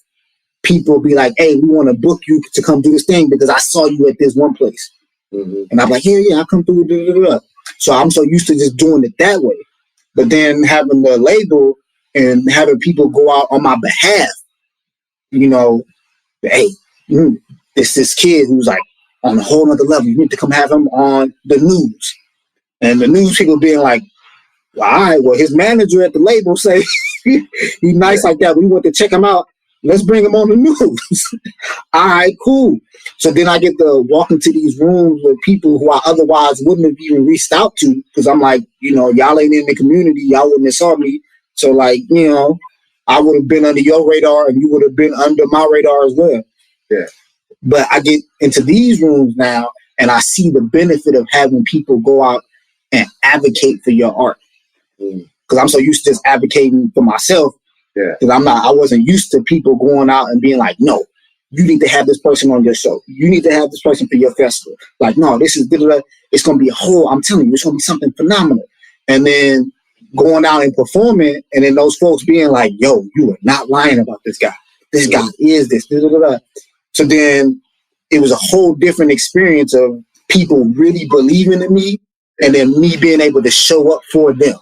Speaker 5: people be like, hey, we want to book you to come do this thing because I saw you at this one place. Mm-hmm. And I'm like, yeah, I'll come through. Blah, blah, blah. So I'm so used to just doing it that way. But then having the label and having people go out on my behalf, you know, hey, it's this kid who's like on a whole other level. You need to come have him on the news. And the news people being like, well, all right, well, his manager at the label say he's nice like that. We want to check him out. Let's bring him on the news. All right, cool. So then I get to walk into these rooms with people who I otherwise wouldn't have even reached out to because I'm like, you know, y'all ain't in the community. Y'all wouldn't have saw me. So, like, you know, I would have been under your radar and you would have been under my radar as well. Yeah. But I get into these rooms now and I see the benefit of having people go out and advocate for your art. Because I'm so used to just advocating for myself. Yeah. Because I wasn't used to people going out and being like, no, you need to have this person on your show. You need to have this person for your festival. Like, no, this is, it's going to be a whole, I'm telling you, it's going to be something phenomenal. And then going out and performing, and then those folks being like, yo, you are not lying about this guy. This guy is this. So then it was a whole different experience of people really believing in me and then me being able to show up for them.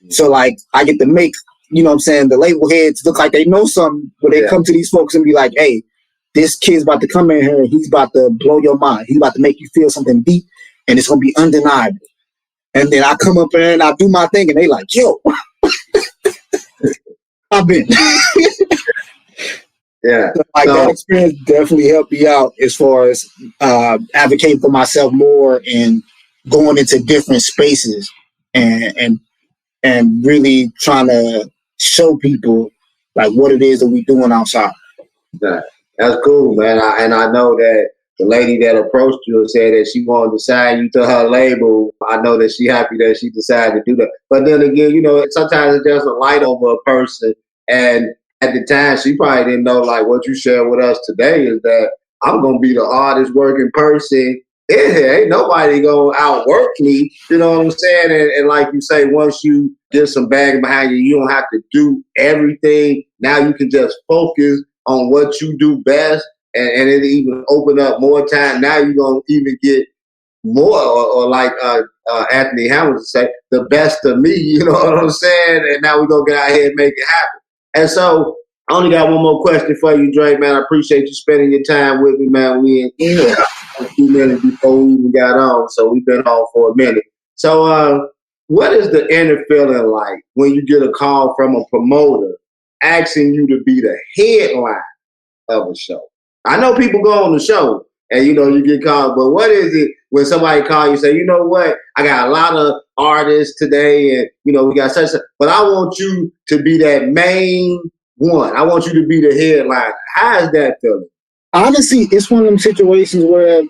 Speaker 5: So, like, I get to make, you know what I'm saying, the label heads look like they know something, but they come to these folks and be like, hey, this kid's about to come in here and he's about to blow your mind. He's about to make you feel something deep and it's going to be undeniable. And then I come up there and I do my thing and they like, yo, I've been. Yeah. So, like, that experience definitely helped me out as far as advocating for myself more and going into different spaces and really trying to show people like what it is that we're doing outside.
Speaker 4: Yeah, that's cool, man. I know that the lady that approached you and said that she wanted to sign you to her label, I know that she happy that she decided to do that. But then again, you know, sometimes it doesn't light over a person. And at the time, she probably didn't know, like, what you shared with us today is that I'm going to be the hardest working person. Ain't nobody going to outwork me. You know what I'm saying? And like you say, once you get some bagging behind you, you don't have to do everything. Now you can just focus on what you do best. And it even open up more time. Now you're going to even get more, or like Anthony Hamilton say, the best of me. You know what I'm saying? And now we're going to get out here and make it happen. And so I only got one more question for you, Drake, man. I appreciate you spending your time with me, man. We in a few minutes before we even got on, so we've been on for a minute. So what is the inner feeling like when you get a call from a promoter asking you to be the headline of a show? I know people go on the show and, you know, you get called, but what is it when somebody calls you and say, you know what, I got a lot of artists today and, you know, we got such, but I want you to be that main one. I want you to be the headline. How is that feeling?
Speaker 5: Honestly, it's one of them situations where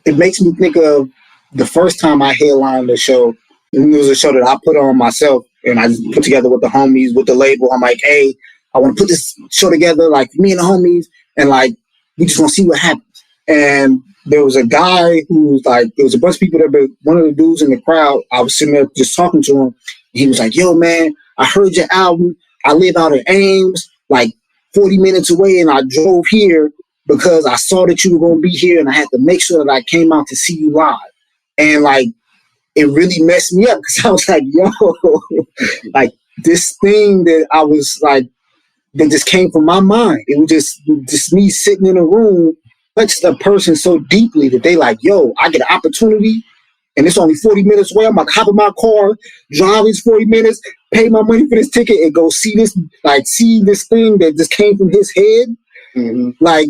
Speaker 5: it makes me think of the first time I headlined a show. It was a show that I put on myself and I just put together with the homies, with the label. I'm like, hey, I want to put this show together, like me and the homies, and like, we just want to see what happens. And there was a guy who was like, there was a bunch of people that, one of the dudes in the crowd, I was sitting there just talking to him. He was like, yo, man, I heard your album. I live out in Ames, like 40 minutes away, and I drove here because I saw that you were going to be here, and I had to make sure that I came out to see you live. And like, it really messed me up because I was like, yo, like this thing that I was like, that just came from my mind. It was just me sitting in a room, touched a person so deeply that they like, yo, I get an opportunity and it's only 40 minutes away. I'm about to hop in my car, drive these 40 minutes, pay my money for this ticket and go see this thing that just came from his head. Mm-hmm. Like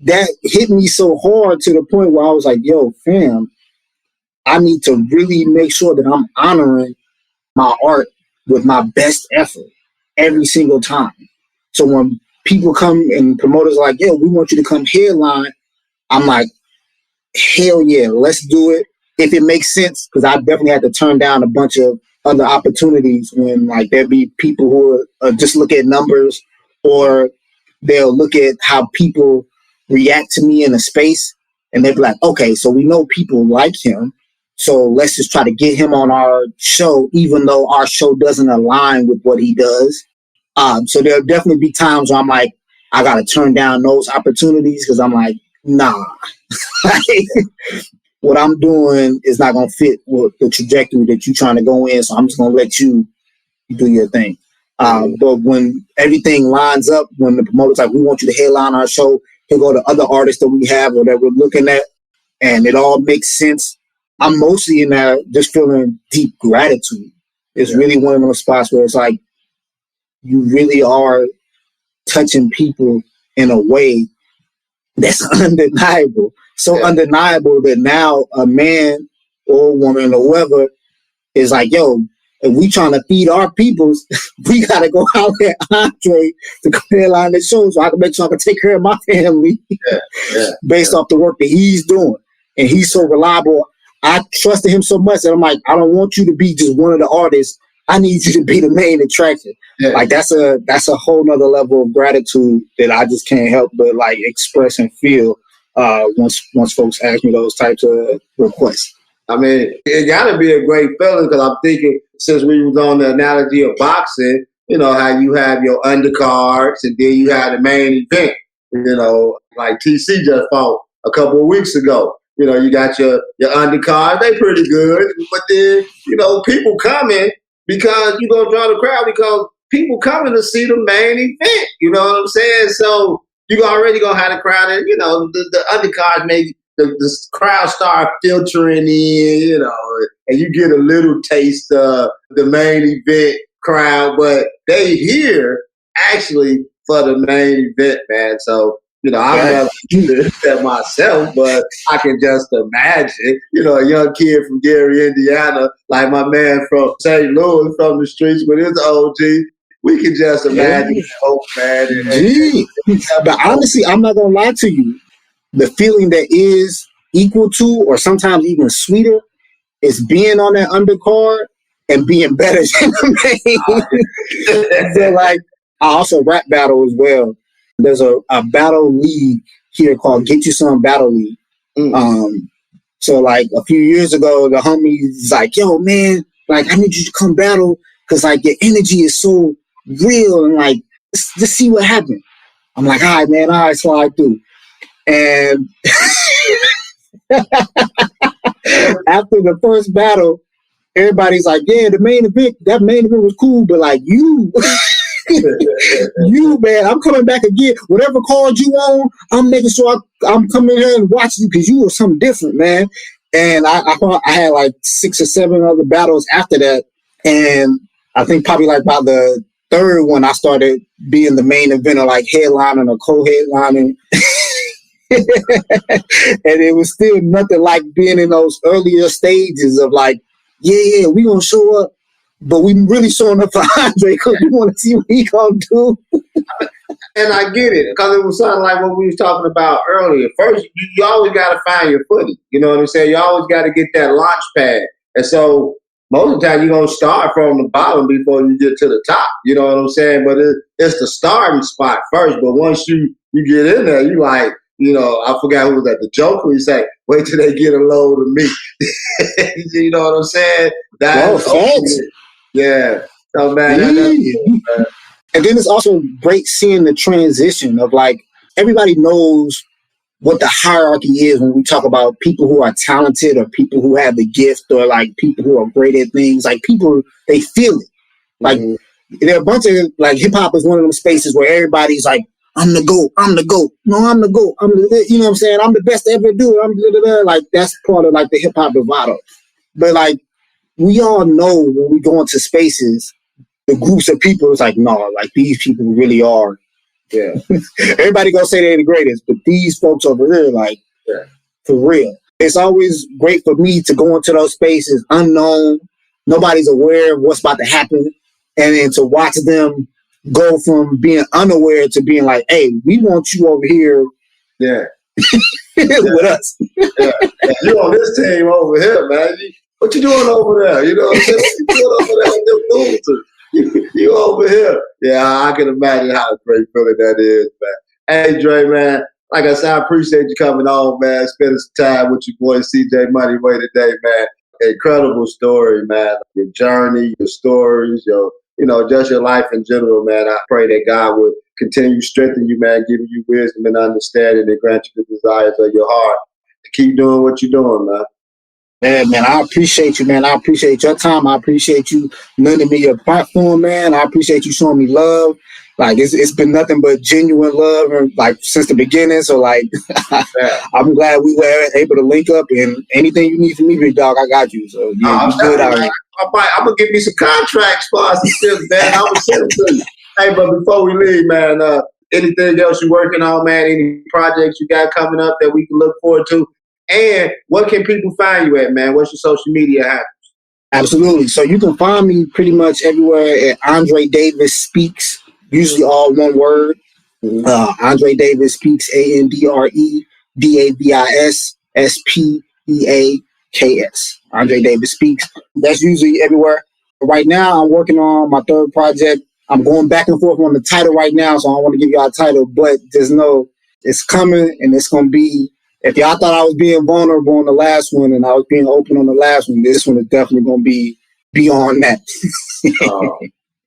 Speaker 5: that hit me so hard to the point where I was like, yo, fam, I need to really make sure that I'm honoring my art with my best effort every single time. So when people come and promoters are like, yo, we want you to come headline, I'm like, hell yeah, let's do it. If it makes sense, because I definitely had to turn down a bunch of other opportunities when like there'd be people who are just look at numbers, or they'll look at how people react to me in a space and they'll be like, okay, so we know people like him, so let's just try to get him on our show, even though our show doesn't align with what he does. So there'll definitely be times where I'm like, I got to turn down those opportunities because I'm like, nah, what I'm doing is not going to fit with the trajectory that you're trying to go in. So I'm just going to let you do your thing. But when everything lines up, when the promoter's like, we want you to headline our show, he'll go to other artists that we have or that we're looking at, and it all makes sense. I'm mostly in there just feeling deep gratitude. It's really one of those spots where it's like, you really are touching people in a way that's undeniable. So undeniable that now a man or a woman or whoever is like, yo, if we trying to feed our peoples, we got to go out there, Andre, to headline the show so I can make sure I can take care of my family based off the work that he's doing. And he's so reliable. I trusted him so much that I'm like, I don't want you to be just one of the artists. I need you to be the main attraction. Yeah. Like that's a whole nother level of gratitude that I just can't help but like express and feel once folks ask me those types of requests.
Speaker 4: I mean, it got to be a great feeling because I'm thinking since we was on the analogy of boxing, you know, how you have your undercards and then you have the main event, you know, like TC just fought a couple of weeks ago. You know, you got your undercard, they pretty good, but then, you know, people coming because you're going to draw the crowd because people coming to see the main event, you know what I'm saying? So you already going to have the crowd and, you know, the undercard maybe the crowd start filtering in, you know, and you get a little taste of the main event crowd, but they here actually for the main event, man. So, you know, I've never done that myself, but I can just imagine, you know, a young kid from Gary, Indiana, like my man from St. Louis, from the streets with his OG. We can just imagine the hope, man.
Speaker 5: But honestly, I'm not going to lie to you. The feeling that is equal to, or sometimes even sweeter, is being on that undercard and being better than the main. So, like, I also rap battle as well. There's a battle league here called Get You Some Battle League. So like a few years ago, the homies like, yo, man, like I need you to come battle because like your energy is so real and like just see what happened. I'm like, all right, man, all right, slide through. And after the first battle, everybody's like, yeah, that main event was cool, but like you you, man, I'm coming back again. Whatever card you on, I'm making sure I'm coming here and watching you because you were something different, man. And I had like 6 or 7 other battles after that. And I think probably like by the third one, I started being the main eventer, like headlining or co-headlining. And it was still nothing like being in those earlier stages of like, yeah, we gonna show up. But we really showing up for Andre because we want to see what he gonna do.
Speaker 4: And I get it because it was something like what we was talking about earlier. First, you always got to find your footing. You know what I'm saying? You always got to get that launch pad. And so most of the time you're going to start from the bottom before you get to the top. You know what I'm saying? But it's the starting spot first. But once you get in there, you like, you know, I forgot who was that, the Joker. He said, wait till they get a load of me. You know what I'm saying? Yeah. So, man,
Speaker 5: and then it's also great seeing the transition of like, everybody knows what the hierarchy is when we talk about people who are talented or people who have the gift or like people who are great at things. Like people, they feel it. Like there are a bunch of like hip hop is one of them spaces where everybody's like, I'm the GOAT, I'm the GOAT. No, I'm the GOAT. You know what I'm saying? I'm the best to ever do it. Like that's part of like the hip hop bravado. But like we all know when we go into spaces, the groups of people is like, no, like these people really are. Yeah. Everybody gonna say they're the greatest, but these folks over here, like, for real. It's always great for me to go into those spaces unknown. Nobody's aware of what's about to happen. And then to watch them go from being unaware to being like, hey, we want you over here. Yeah. With us. Yeah.
Speaker 4: You on this team over here, man. What you doing over there? You know what I'm saying? What you doing over there with them dudes? You over here. Yeah, I can imagine how great feeling that is, man. Hey, Dre, man. Like I said, I appreciate you coming on, man. Spending some time with your boy CJMoneyway today, man. Incredible story, man. Your journey, your stories, just your life in general, man. I pray that God would continue to strengthen you, man, giving you wisdom and understanding and grant you the desires of your heart to keep doing what you're doing, man.
Speaker 5: Yeah, man, I appreciate you, man. I appreciate your time. I appreciate you lending me your platform, man. I appreciate you showing me love. Like, it's been nothing but genuine love, like, since the beginning. So, like, I'm glad we were able to link up. And anything you need from me, big dog, I got you. So, yeah, you good out here.
Speaker 4: I'm going to give me some contract sponsorships, man. I'm going to send them to you. Hey, but before we leave, man, anything else you're working on, man? Any projects you got coming up that we can look forward to? And what can people find you at, man? What's your social media handles?
Speaker 5: Absolutely. So you can find me pretty much everywhere at Andre Davis Speaks, usually all one word. Andre Davis Speaks, AndreDavisSpeaks. Andre Davis Speaks. That's usually everywhere. Right now, I'm working on my third project. I'm going back and forth on the title right now, so I don't want to give y'all a title, but just know it's coming and it's going to be. If y'all thought I was being vulnerable on the last one and I was being open on the last one, this one is definitely going to be beyond that.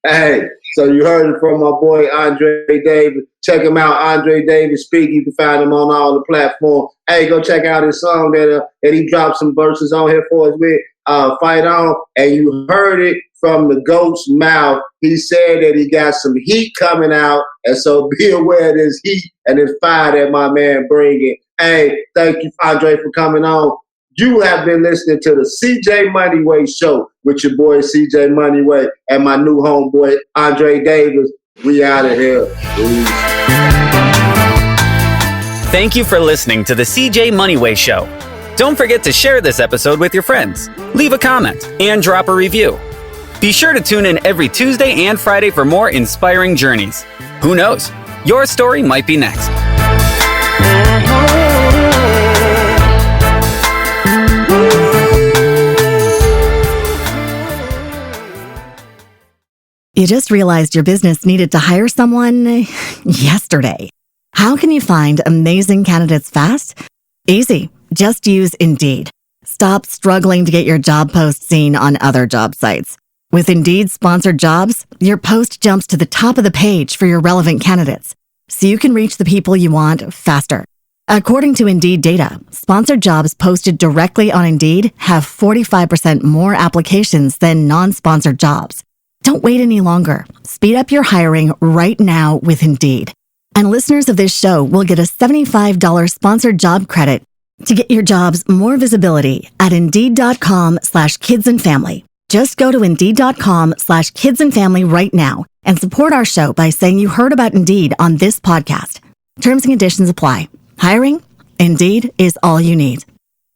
Speaker 4: Hey, so you heard it from my boy Andre Davis. Check him out, Andre Davis Speak. You can find him on all the platforms. Hey, go check out his song that he dropped some verses on here for us with, Fight On. And you heard it from the GOAT's mouth. He said that he got some heat coming out, and so be aware of this heat and this fire that my man bringing. Hey, thank you, Andre, for coming on. You have been listening to the CJ Moneyway Show with your boy CJ Moneyway and my new homeboy Andre Davis. We out of here. Peace.
Speaker 3: Thank you for listening to the CJ Moneyway Show. Don't forget to share this episode with your friends, leave a comment, and drop a review. Be sure to tune in every Tuesday and Friday for more inspiring journeys. Who knows? Your story might be next.
Speaker 2: You just realized your business needed to hire someone yesterday. How can you find amazing candidates fast? Easy. Just use Indeed. Stop struggling to get your job post seen on other job sites. With Indeed sponsored jobs, your post jumps to the top of the page for your relevant candidates, so you can reach the people you want faster. According to Indeed data, sponsored jobs posted directly on Indeed have 45% more applications than non-sponsored jobs. Don't wait any longer. Speed up your hiring right now with Indeed. And listeners of this show will get a $75 sponsored job credit to get your jobs more visibility at Indeed.com/kidsandfamily. Just go to Indeed.com/kidsandfamily right now and support our show by saying you heard about Indeed on this podcast. Terms and conditions apply. Hiring? Indeed is all you need.